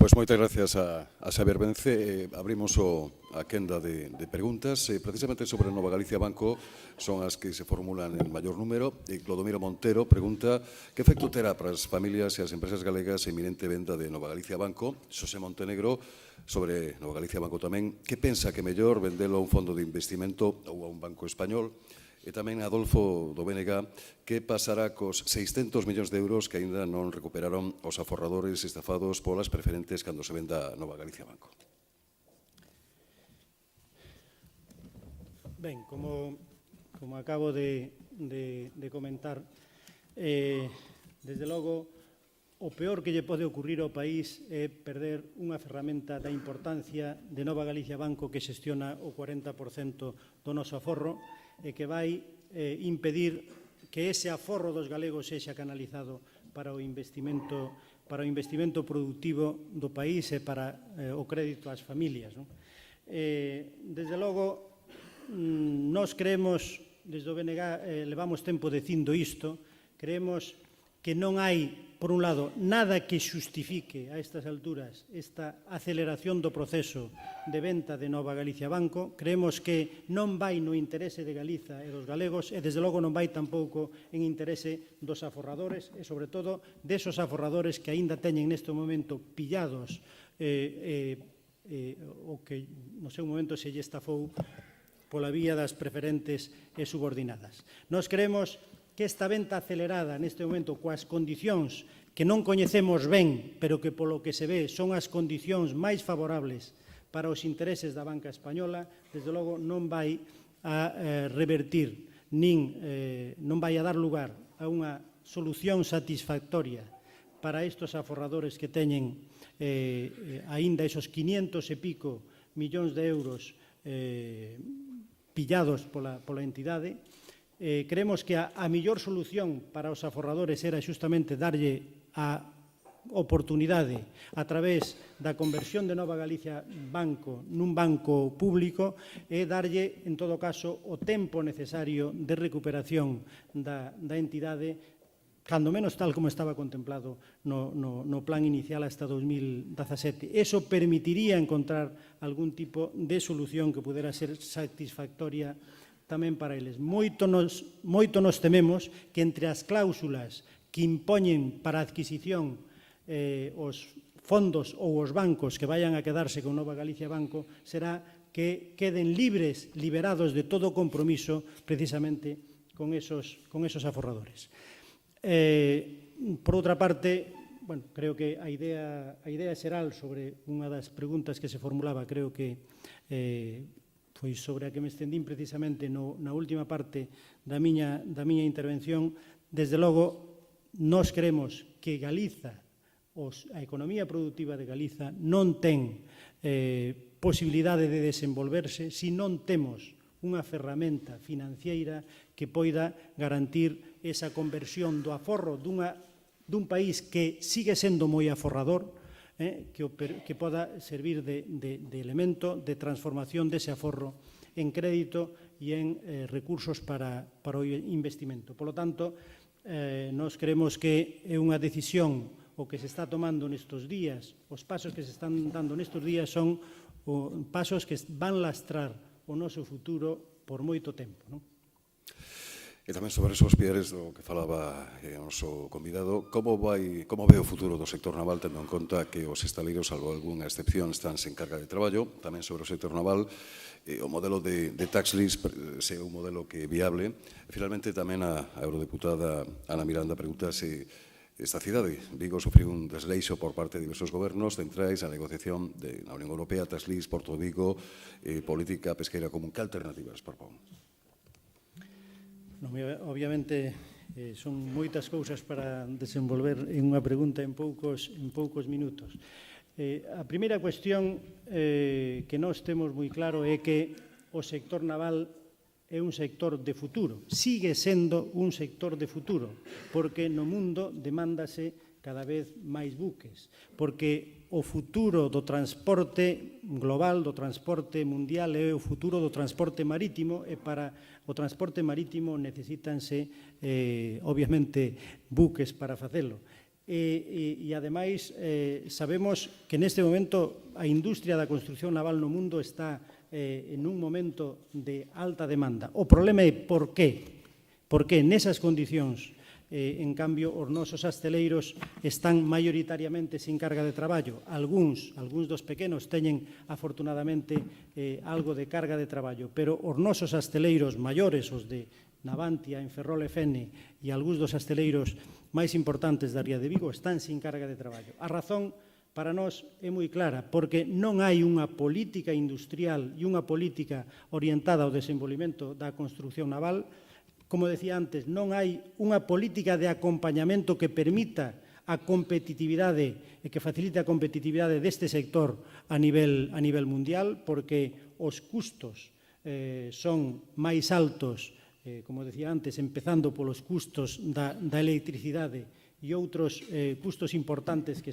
Pois moitas gracias a Xavier Vence. Abrimos a quenda de preguntas. Precisamente sobre Nova Galicia Banco son as que se formulan en maior número. Clodomiro Montero pregunta que efecto terá para as familias e as empresas galegas a inminente venda de Nova Galicia Banco. Xosé Montenegro, sobre Nova Galicia Banco tamén, que pensa que mellor vendelo a un fondo de investimento ou a un banco español? E tamén Adolfo do BNG, que pasará cos 600 millóns de euros que aínda non recuperaron os aforradores estafados polas preferentes cando se venda Nova Galicia Banco? Ben, como acabo de comentar, desde logo, o peor que lle pode ocurrir ao país é perder unha ferramenta da importancia de Nova Galicia Banco que xestiona o 40% do noso aforro e que vai impedir que ese aforro dos galegos sexa canalizado para o investimento productivo do país e para o crédito ás familias. Desde logo, nós creemos, desde o BNG levamos tempo dicindo isto, creemos que non hai, por un lado, nada que xustifique a estas alturas esta aceleración do proceso de venta de Nova Galicia Banco. Creemos que non vai no interese de Galiza e dos galegos e, desde logo, non vai tampouco en interese dos aforradores e, sobre todo, desos aforradores que aínda teñen neste momento pillados o que no seu momento se lle estafou pola vía das preferentes e subordinadas. Nós creemos que esta venta acelerada neste momento coas condicións que non coñecemos ben, pero que polo que se ve son as condicións máis favorables para os intereses da banca española, desde logo non vai a revertir non vai a dar lugar a unha solución satisfactoria para estes aforradores que teñen aínda esos 500 e pico millóns de euros pillados pola entidade. Creemos que a mellor solución para os aforradores era xustamente darlle a oportunidade a través da conversión de Nova Galicia Banco nun banco público e darlle, en todo caso, o tempo necesario de recuperación da entidade, cando menos tal como estaba contemplado no plan inicial hasta 2017. Eso permitiría encontrar algún tipo de solución que pudera ser satisfactoria tamén para eles. Moito nos tememos que entre as cláusulas que impoñen para a adquisición os fondos ou os bancos que vayan a quedarse con Nova Galicia Banco será que queden liberados de todo compromiso precisamente con esos aforradores. Por outra parte, creo que a idea xeral sobre unha das preguntas que se formulaba, creo que foi sobre a que me estendín precisamente na última parte da miña intervención. Desde logo, nós creemos que Galiza, a economía productiva de Galiza, non ten posibilidade de desenvolverse se non temos unha ferramenta financiera que poida garantir esa conversión do aforro dun país que sigue sendo moi aforrador, que poda servir de elemento de transformación dese aforro en crédito e en recursos para o investimento. Por lo tanto, nós creemos que é unha decisión o que se está tomando nestes días, os pasos que se están dando nestes días son pasos que van lastrar o noso futuro por moito tempo. E tamén sobre esos piares do que falaba o noso convidado, como ve o futuro do sector naval, tendo en conta que os estaleiros, salvo algunha excepción, están sen carga de traballo? Tamén sobre o sector naval, o modelo de tax lease se é un modelo que é viable. E, finalmente, tamén a eurodeputada Ana Miranda pregunta se esta cidade, Vigo, sufriu un desleixo por parte de diversos gobernos centrais a negociación na Unión Europea, tax lease, Porto Vigo, política pesqueira común. Que alternativas propón? Obviamente, son moitas cousas para desenvolver en unha pregunta en poucos minutos. A primeira cuestión que nós temos moi claro é que o sector naval é un sector de futuro, sigue sendo un sector de futuro, porque no mundo demándase cada vez máis buques, porque o futuro do transporte global, do transporte mundial, é o futuro do transporte marítimo, e para o transporte marítimo necesítanse, obviamente, buques para facelo. E, ademais, sabemos que neste momento a industria da construción naval no mundo está en un momento de alta demanda. O problema é por qué? Porque nesas condicións, en cambio, os nosos asteleiros están maioritariamente sin carga de traballo. Algúns dos pequenos teñen, afortunadamente, algo de carga de traballo, pero os nosos asteleiros maiores, os de Navantia, en Ferrol e Fene, e algúns dos asteleiros máis importantes da ría de Vigo están sin carga de traballo. A razón para nós é moi clara, porque non hai unha política industrial e unha política orientada ao desenvolvemento da construción naval. Como decía antes, non hai unha política de acompañamento que permita a competitividade e que facilite a competitividade deste sector a nivel mundial, porque os custos son máis altos como decía antes, empezando polos custos da electricidade e outros custos importantes que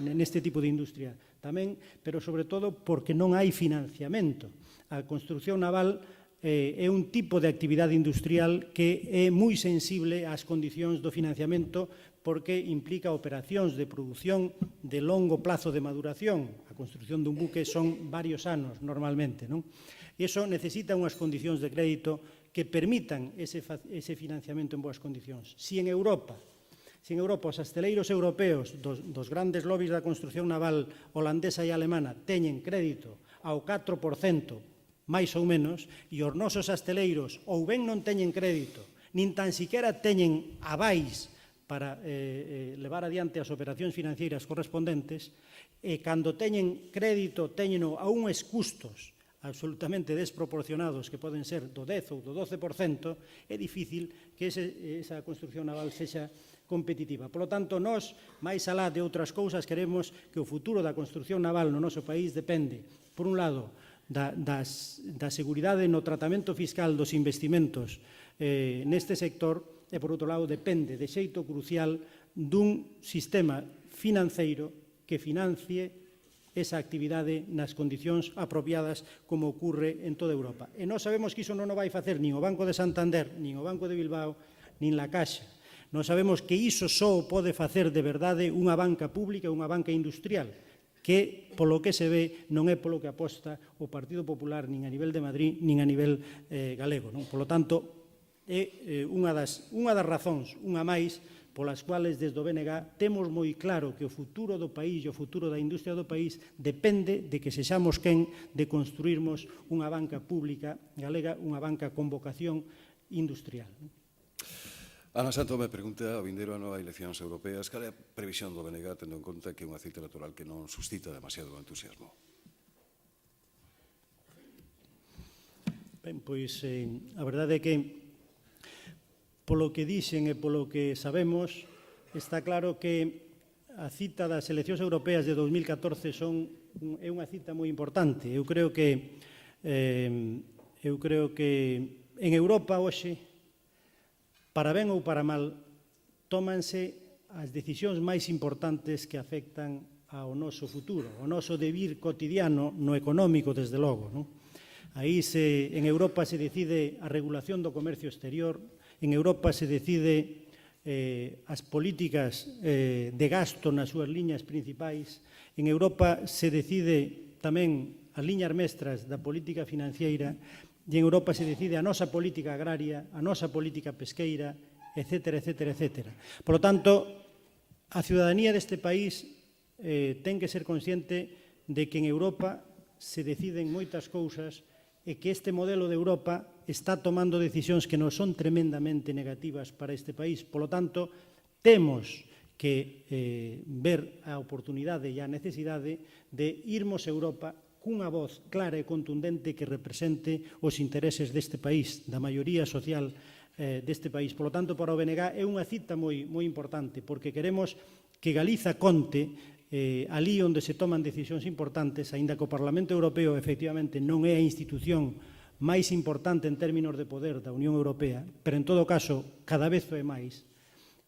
neste tipo de industria tamén, pero sobre todo porque non hai financiamento. A construción naval é un tipo de actividade industrial que é moi sensible ás condicións do financiamento porque implica operacións de produción de longo plazo de maduración. A construción dun buque son varios anos normalmente, non? E iso necesita unhas condicións de crédito que permitan ese financiamento en boas condicións. Si en Europa os asteleiros europeos dos grandes lobbies da construción naval holandesa e alemana teñen crédito ao 4%, máis ou menos, e os nosos asteleiros ou ben non teñen crédito, nin tan siquiera teñen avais para levar adiante as operacións financeiras correspondentes, e cando teñen crédito teñeno a uns custos absolutamente desproporcionados que poden ser do 10 ou do 12%, é difícil que esa construción naval sexa competitiva. Por lo tanto, nós, máis alá de outras cousas, queremos que o futuro da construción naval no noso país depende, por un lado, da seguridade no tratamento fiscal dos investimentos neste sector e, por outro lado, depende de xeito crucial dun sistema financeiro que financie esa actividade nas condicións apropiadas como ocurre en toda Europa. E nós sabemos que iso non o vai facer nin o Banco de Santander, nin o Banco de Bilbao, nin la Caixa. Nós sabemos que iso só o pode facer de verdade unha banca pública, unha banca industrial, que, polo que se ve, non é polo que aposta o Partido Popular nin a nivel de Madrid, nin a nivel galego. Por lo tanto, é unha das razóns, unha máis, polas cuales desde o BNG temos moi claro que o futuro do país e o futuro da industria do país depende de que sexamos quen de construirmos unha banca pública galega, unha banca con vocación industrial. Ana Santo me pregunta, ao vindeiro ano hai eleccións europeas, cal é a previsión do BNG tendo en conta que é unha cita electoral que non suscita demasiado entusiasmo? Ben, pois a verdade é que polo que dixen e polo que sabemos, está claro que a cita das eleccións europeas de 2014 é unha cita moi importante. Eu creo que en Europa hoxe, para ben ou para mal, tómanse as decisións máis importantes que afectan ao noso futuro, ao noso devir cotidiano no económico, desde logo. Aí en Europa se decide a regulación do comercio exterior, en Europa se decide as políticas de gasto nas súas liñas principais, en Europa se decide tamén as liñas mestras da política financiera, e en Europa se decide a nosa política agraria, a nosa política pesqueira, etcétera, etcétera, etcétera. Por lo tanto, a ciudadanía deste país ten que ser consciente de que en Europa se deciden moitas cousas e que este modelo de Europa está tomando decisións que non son tremendamente negativas para este país. Por lo tanto, temos que ver a oportunidade e a necesidade de irmos a Europa cunha voz clara e contundente que represente os intereses deste país, da maioría social deste país. Por lo tanto, para o BNG é unha cita moi importante, porque queremos que Galiza conte alí onde se toman decisións importantes, aínda que o Parlamento Europeo efectivamente non é a institución máis importante en términos de poder da Unión Europea, pero en todo caso cada vez é máis.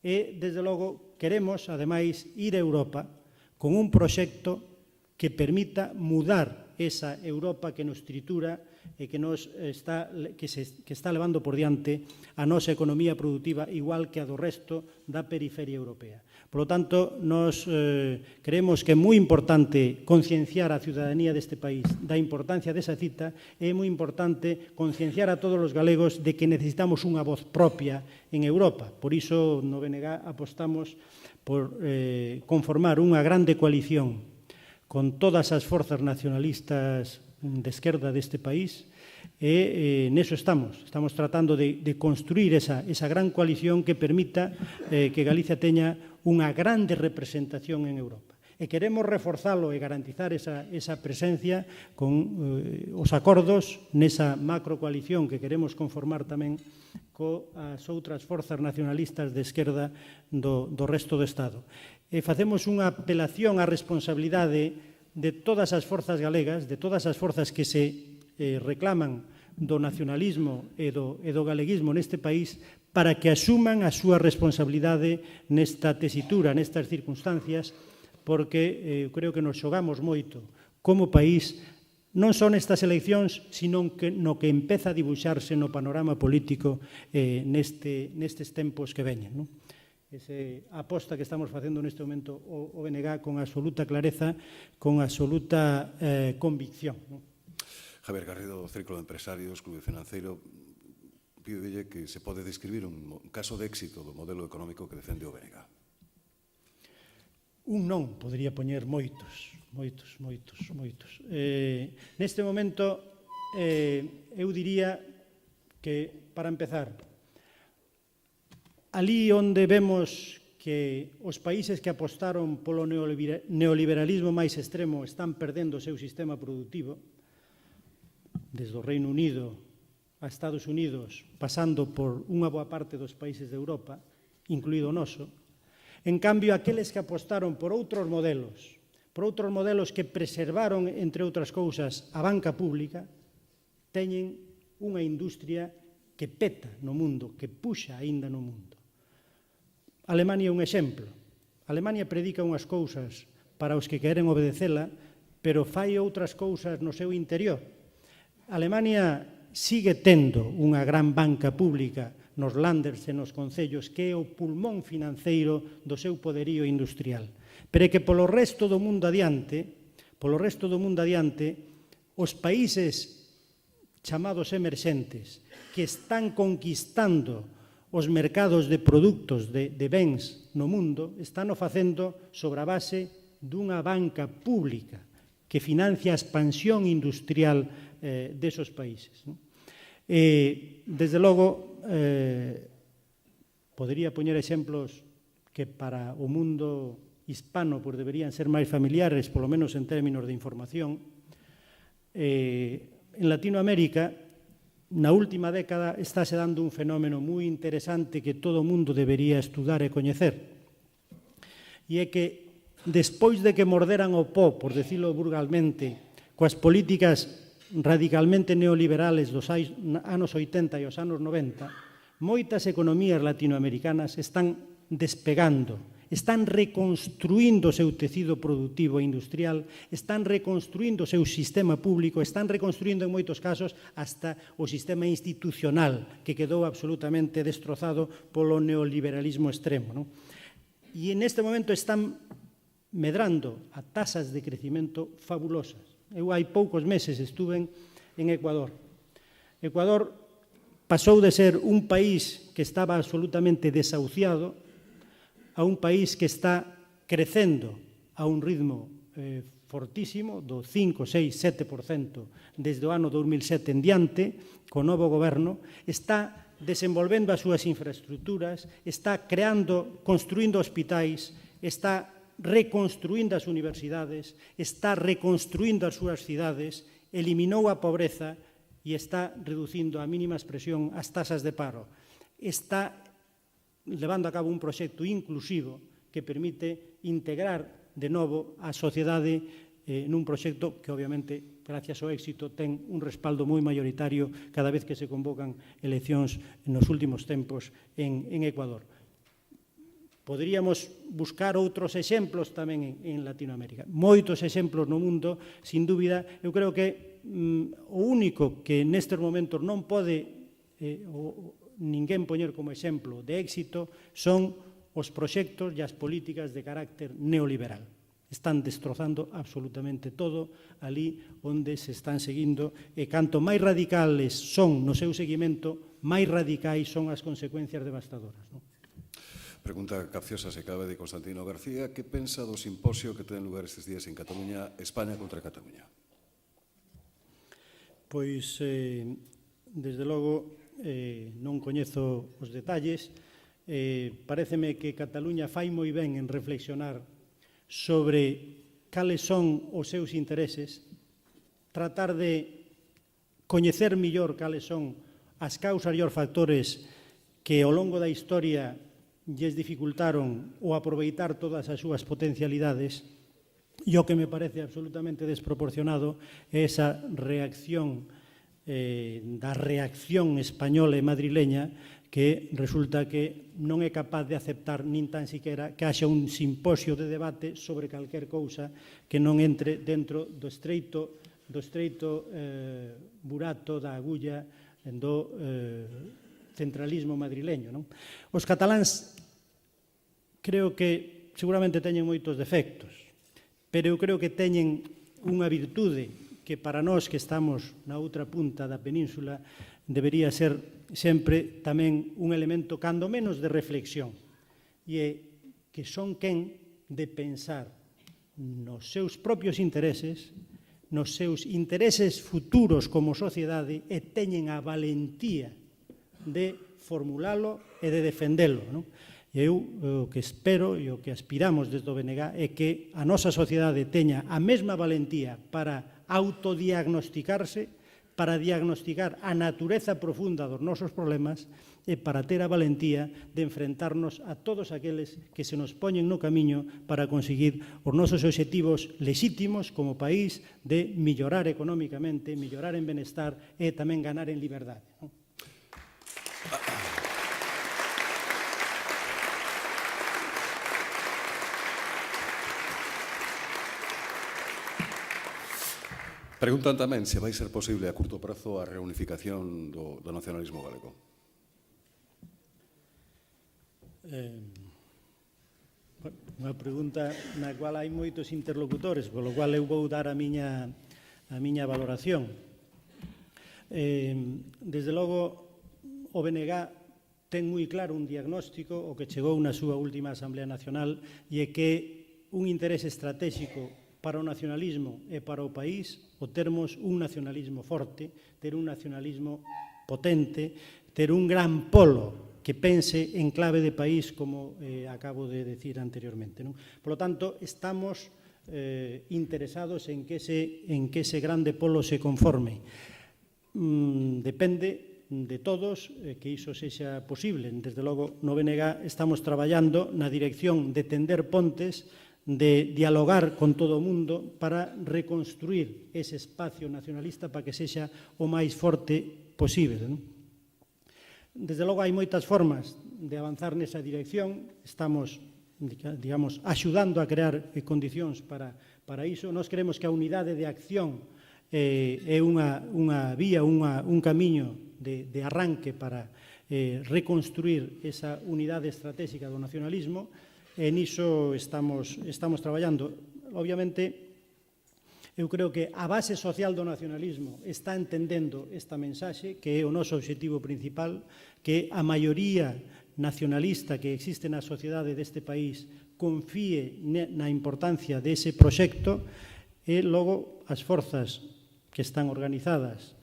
E, desde logo, queremos, ademais, ir a Europa con un proxecto que permita mudar esa Europa que nos tritura e que está levando por diante a nosa economía productiva igual que a do resto da periferia europea. Por lo tanto, nos creemos que é moi importante concienciar a ciudadanía deste país da importancia desa cita e é moi importante concienciar a todos os galegos de que necesitamos unha voz propia en Europa. Por iso, no BNG apostamos por conformar unha grande coalición con todas as forzas nacionalistas de esquerda deste país, e neso estamos tratando de construir esa gran coalición que permita que Galicia teña unha grande representación en Europa. E queremos reforzalo e garantizar esa presencia con os acordos nesa macrocoalición que queremos conformar tamén coas outras forzas nacionalistas de esquerda do resto do Estado. E facemos unha apelación á responsabilidade de todas as forzas galegas, de todas as forzas que se reclaman do nacionalismo e do galeguismo neste país para que asuman a súa responsabilidade nesta tesitura, nestas circunstancias, porque creo que nos xogamos moito como país, non só nestas eleccións, sino que no que empeza a dibuixarse no panorama político nestes tempos que veñen, non? Esa aposta que estamos facendo neste momento o BNG con absoluta clareza, con absoluta convicción, non? Javier Garrido, Círculo de Empresarios, Clube Financeiro, pídelle que se pode describir un caso de éxito do modelo económico que defende o BNG. Un non, podría poñer moitos. Neste momento, eu diría que, para empezar, ali onde vemos que os países que apostaron polo neoliberalismo máis extremo están perdendo o seu sistema productivo, desde o Reino Unido a Estados Unidos, pasando por unha boa parte dos países de Europa, incluído o noso. En cambio, aqueles que apostaron por outros modelos que preservaron, entre outras cousas, a banca pública, teñen unha industria que peta no mundo, que puxa aínda no mundo. Alemania é un exemplo. Alemania predica unhas cousas para os que queren obedecela, pero fai outras cousas no seu interior. Alemania sigue tendo unha gran banca pública nos landers e nos concellos que é o pulmón financeiro do seu poderío industrial. Pero é que polo resto do mundo adiante, os países chamados emerxentes que están conquistando os mercados de produtos, de bens no mundo, están o facendo sobre a base dunha banca pública que financia a expansión industrial desos países. Desde logo, podería poñer exemplos que para o mundo hispano deberían ser máis familiares, polo menos en términos de información. En Latinoamérica, na última década, estáse dando un fenómeno moi interesante que todo o mundo debería estudar e coñecer. E é que, despois de que morderan o pó, por decirlo vulgarmente, coas políticas radicalmente neoliberales dos anos 80 e os anos 90, moitas economías latinoamericanas están despegando, están reconstruindo o seu tecido productivo e industrial, están reconstruindo o seu sistema público, están reconstruindo en moitos casos hasta o sistema institucional que quedou absolutamente destrozado polo neoliberalismo extremo. E neste momento están medrando a tasas de crecimento fabulosas. Eu hai poucos meses estuve en Ecuador. Ecuador pasou de ser un país que estaba absolutamente desahuciado a un país que está crecendo a un ritmo fortísimo, do 5, 6, 7% desde o ano 2007 en diante, co novo goberno, está desenvolvendo as súas infraestructuras, está construindo hospitais, está reconstruindo as universidades, está reconstruindo as súas cidades, eliminou a pobreza e está reducindo a mínima expresión as tasas de paro. Está levando a cabo un proxecto inclusivo que permite integrar de novo a sociedade nun proxecto que, obviamente, gracias ao éxito, ten un respaldo moi maioritario cada vez que se convocan eleccións nos últimos tempos en Ecuador. Poderíamos buscar outros exemplos tamén en Latinoamérica. Moitos exemplos no mundo, sin dúbida. Eu creo que o único que nestes momentos non pode ninguén poñer como exemplo de éxito son os proxectos e as políticas de carácter neoliberal. Están destrozando absolutamente todo ali onde se están seguindo e canto máis radicales son no seu seguimento, máis radicais son as consecuencias devastadoras. Pregunta capciosa se cabe de Constantino García. Que pensa do simposio que ten lugar estes días en Cataluña, España contra Cataluña? Pois, desde logo, non coñezo os detalles. Paréceme que Cataluña fai moi ben en reflexionar sobre cales son os seus intereses, tratar de coñecer millor cales son as causas e os factores que ao longo da historia lles dificultaron o aproveitar todas as súas potencialidades, e o que me parece absolutamente desproporcionado é esa reacción da reacción española e madrileña, que resulta que non é capaz de aceptar nin tan siquiera que haxa un simposio de debate sobre calquer cousa que non entre dentro do estreito burato da agulla do centralismo madrileño. Os cataláns creo que seguramente teñen moitos defectos, pero eu creo que teñen unha virtude que para nós que estamos na outra punta da península debería ser sempre tamén un elemento cando menos de reflexión, e é que son quen de pensar nos seus propios intereses, nos seus intereses futuros como sociedade, e teñen a valentía de formulalo e de defendelo. E eu o que espero e o que aspiramos desde o BNG é que a nosa sociedade teña a mesma valentía para autodiagnosticarse, para diagnosticar a natureza profunda dos nosos problemas e para ter a valentía de enfrentarnos a todos aqueles que se nos poñen no camiño para conseguir os nosos obxectivos lexítimos como país de mellorar económicamente, mellorar en benestar e tamén ganar en liberdade. Preguntan tamén se vai ser posible a curto prazo a reunificación do nacionalismo galego. Unha pregunta na cual hai moitos interlocutores, polo cual eu vou dar a miña valoración. Desde logo, o BNG ten moi claro un diagnóstico, o que chegou na súa última Asamblea Nacional, e é que un interés estratégico para o nacionalismo e para o país o termos un nacionalismo forte, ter un nacionalismo potente, ter un gran polo que pense en clave de país, como acabo de decir anteriormente. Por lo tanto, estamos interesados en que ese grande polo se conforme. Depende de todos que iso sexa posible. Desde logo, no BNG estamos traballando na dirección de tender pontes, de dialogar con todo o mundo para reconstruir ese espacio nacionalista para que sexa o máis forte posible. Desde logo, hai moitas formas de avanzar nesa dirección. Estamos, digamos, axudando a crear condicións para iso. Nós creemos que a unidade de acción é unha vía, un camiño de arranque para reconstruir esa unidade estratégica do nacionalismo. E niso estamos traballando. Obviamente, eu creo que a base social do nacionalismo está entendendo esta mensaxe, que é o noso obxectivo principal, que a maioría nacionalista que existe na sociedade deste país confíe na importancia dese proxecto, e logo as forzas que están organizadas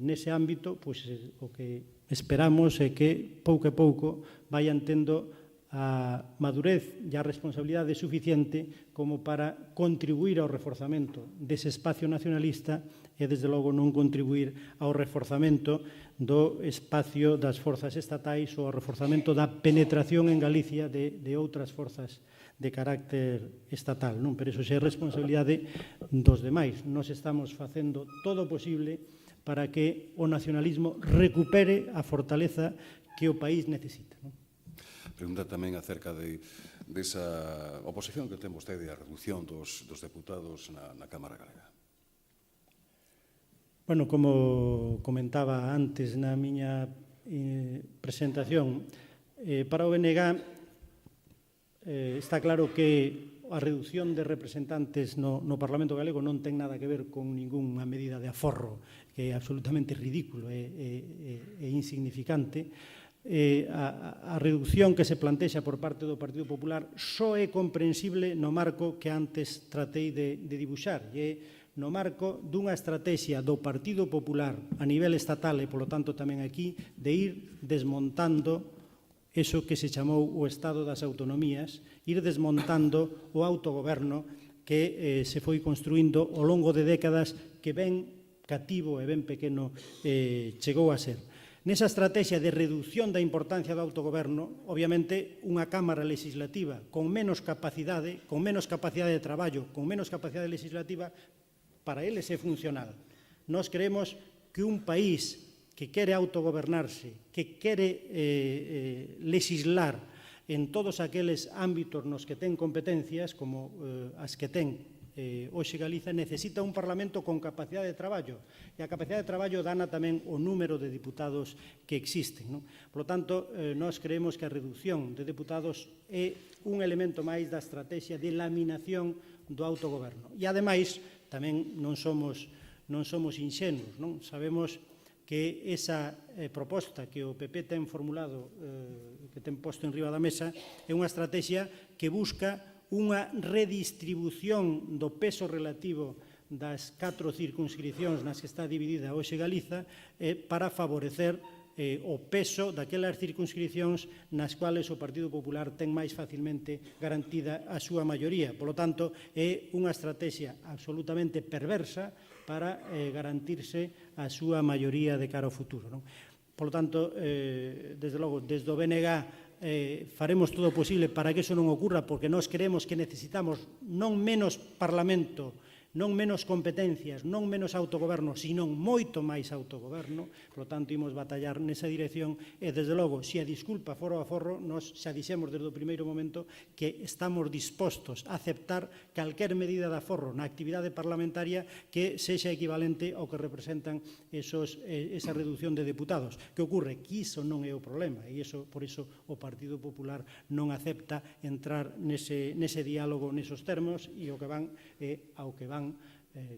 nese ámbito, pois o que esperamos é que pouco a pouco vayan tendo a madurez e a responsabilidade suficiente como para contribuir ao reforzamento dese espacio nacionalista e, desde logo, non contribuir ao reforzamento do espacio das forzas estatais ou ao reforzamento da penetración en Galicia de outras forzas de carácter estatal. Pero iso é responsabilidade dos demais. Nós estamos facendo todo o posible para que o nacionalismo recupere a fortaleza que o país necesita. Pregunta tamén acerca desa oposición que ten vostede a reducción dos deputados na Cámara Galega. Bueno, como comentaba antes na miña presentación, para o BNG está claro que a reducción de representantes no Parlamento galego non ten nada que ver con ningunha medida de aforro, que é absolutamente ridículo e insignificante. A reducción que se plantexa por parte do Partido Popular só é comprensible no marco que antes tratei de dibuixar, e é no marco dunha estrategia do Partido Popular a nivel estatal e, polo tanto, tamén aquí, de ir desmontando eso que se chamou o Estado das Autonomías, ir desmontando o autogoberno que se foi construindo ao longo de décadas, que ben cativo e ben pequeno chegou a ser. Nesa estrategia de reducción da importancia do autogoberno, obviamente, unha Cámara legislativa con menos capacidade de traballo, con menos capacidade legislativa, para eles é funcional. Nós creemos que un país que quere autogobernarse, que quere legislar en todos aqueles ámbitos nos que ten competencias, como as que ten hoxe Galiza, necesita un Parlamento con capacidade de traballo, e a capacidade de traballo dana tamén o número de diputados que existen, non? Por lo tanto, nós creemos que a reducción de deputados é un elemento máis da estrategia de laminación do autogoberno. E, ademais, tamén non somos inxenuos, non? Sabemos que esa proposta que o PP ten formulado, que ten posto en riba da mesa, é unha estrategia que busca unha redistribución do peso relativo das 4 circunscripcións nas que está dividida hoxe Galiza para favorecer o peso daquelas circunscripcións nas quales o Partido Popular ten máis facilmente garantida a súa maioría. Por lo tanto, é unha estrategia absolutamente perversa para garantirse a súa maioría de cara ao futuro, non? Por lo tanto, desde logo, desde o BNG faremos todo o posible para que eso non ocurra, porque nós creemos que necesitamos non menos Parlamento, non menos competencias, non menos autogoberno, sino moito máis autogoberno. Por lo tanto, imos batallar nesa dirección e, desde logo, se a disculpa foro a forro, nós xa dixemos desde o primeiro momento que estamos dispostos a aceptar calquer medida de aforro na actividade parlamentaria que sexa equivalente ao que representan esa reducción de deputados. Que ocorre? Que iso non é o problema e por iso o Partido Popular non acepta entrar nese diálogo nesos termos e ao que van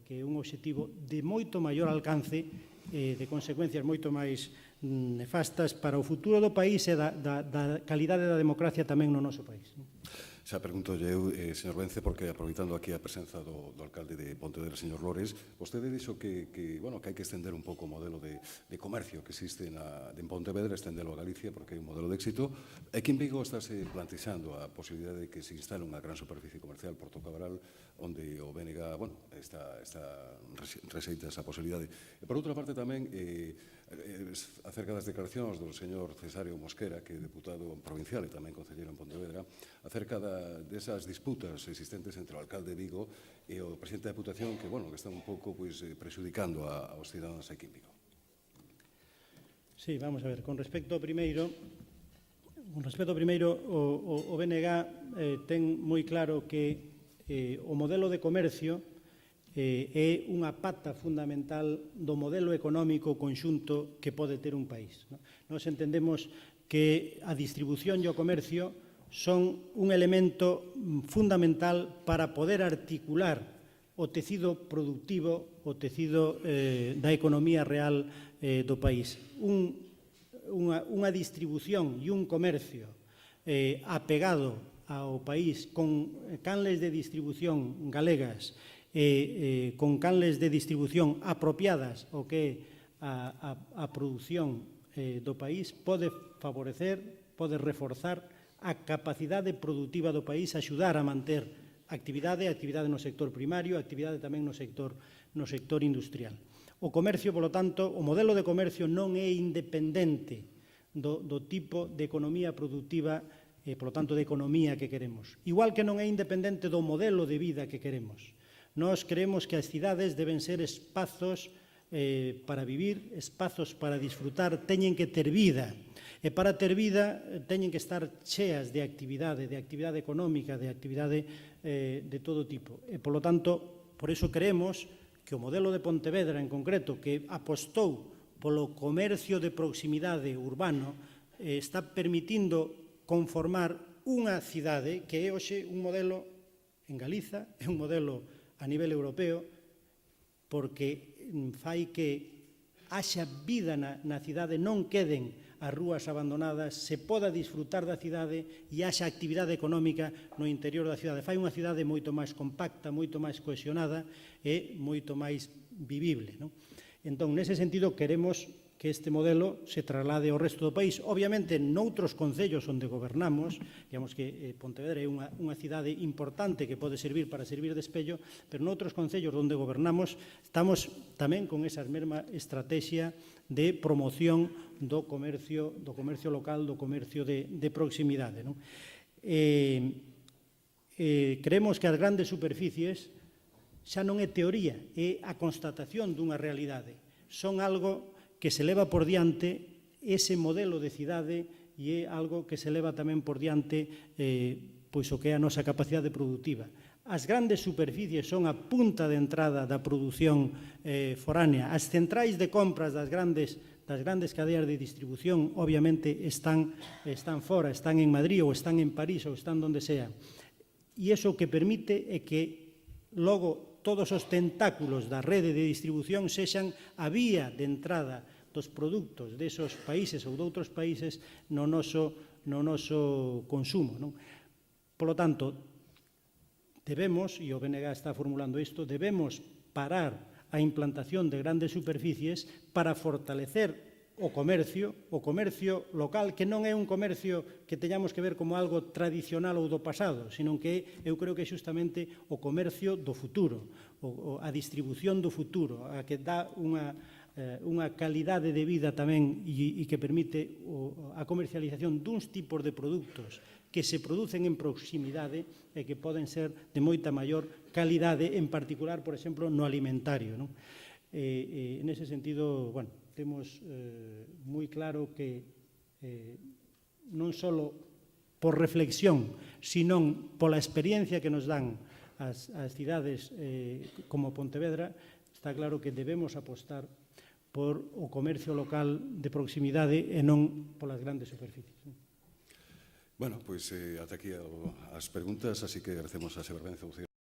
que é un obxectivo de moito maior alcance de consecuencias moito máis nefastas para o futuro do país e da calidade da democracia tamén no noso país. Xa pregunto eu, señor Vence, porque aproveitando aquí a presenza do alcalde de Pontevedra, señor Lores, vostede dixo que hai que estender un pouco o modelo de comercio que existe en Pontevedra, estendelo a Galicia, porque é un modelo de éxito. Aquí en Vigo estáse plantexando a posibilidade de que se instale unha gran superficie comercial, Porto Cabral, onde o BNG, está rexeita esa posibilidade. E por outra parte tamén, acerca das declaracións do señor Cesario Mosquera, que é deputado provincial e tamén concelleiro en Pontevedra, acerca desas disputas existentes entre o alcalde de Vigo e o presidente da Deputación que están un pouco prexudicando aos cidadáns aquí en Vigo. Sí, vamos a ver, con respecto ao primeiro, o BNG ten moi claro que o modelo de comercio é unha pata fundamental do modelo económico conxunto que pode ter un país. Nós entendemos que a distribución e o comercio son un elemento fundamental para poder articular o tecido productivo, o tecido da economía real do país. Unha distribución e un comercio apegado ao país con canles de distribución galegas con canles de distribución apropiadas ao que é a produción do país pode favorecer, pode reforzar a capacidade productiva do país, axudar a manter actividade no sector primario, actividade tamén no sector industrial. O comercio, polo tanto, o modelo de comercio non é independente do tipo de economía productiva e, polo tanto, de economía que queremos. Igual que non é independente do modelo de vida que queremos. Nós creemos que as cidades deben ser espazos para vivir, espazos para disfrutar, teñen que ter vida. E para ter vida teñen que estar cheas de actividade económica, de actividade de todo tipo. E, polo tanto, por iso creemos que o modelo de Pontevedra en concreto, que apostou polo comercio de proximidade urbano, está permitindo conformar unha cidade que é hoxe un modelo en Galiza, é un modelo a nivel europeo, porque fai que haxa vida na cidade, non queden as rúas abandonadas, se poda disfrutar da cidade e haxa actividade económica no interior da cidade. Fai unha cidade moito máis compacta, moito máis cohesionada e moito máis vivible, non? Entón, nese sentido, queremos que este modelo se traslade ao resto do país. Obviamente, noutros concellos onde gobernamos, digamos que Pontevedra é unha cidade importante que pode servir para servir de espello, pero noutros concellos onde gobernamos estamos tamén con esa mesma estrategia de promoción do comercio local, do comercio de proximidade. Creemos que as grandes superficies xa non é teoría, é a constatación dunha realidade. son algo que se leva por diante ese modelo de cidade e é algo que se leva tamén por diante pois o que é a nosa capacidade produtiva. As grandes superficies son a punta de entrada da produción foránea. As centrais de compras das grandes cadeas de distribución obviamente están fora, están en Madrid ou están en París ou están donde sea. E iso que permite é que logo todos os tentáculos da rede de distribución sexan a vía de entrada dos produtos desos países ou de outros países no noso consumo. Polo tanto, debemos, e o BNG está formulando isto, debemos parar a implantación de grandes superficies para fortalecer o comercio local, que non é un comercio que teñamos que ver como algo tradicional ou do pasado, sino que eu creo que é xustamente o comercio do futuro, a distribución do futuro, a que dá unha calidade de vida tamén e que permite a comercialización duns tipos de produtos que se producen en proximidade e que poden ser de moita maior calidade, en particular, por exemplo, no alimentario. En ese sentido, bueno, temos moi claro que non só por reflexión, sino pola experiencia que nos dan as cidades como Pontevedra, está claro que debemos apostar por o comercio local de proximidade e non polas grandes superficies. Bueno, pois ata aquí as preguntas, así que agradecemos a Sever Benzo.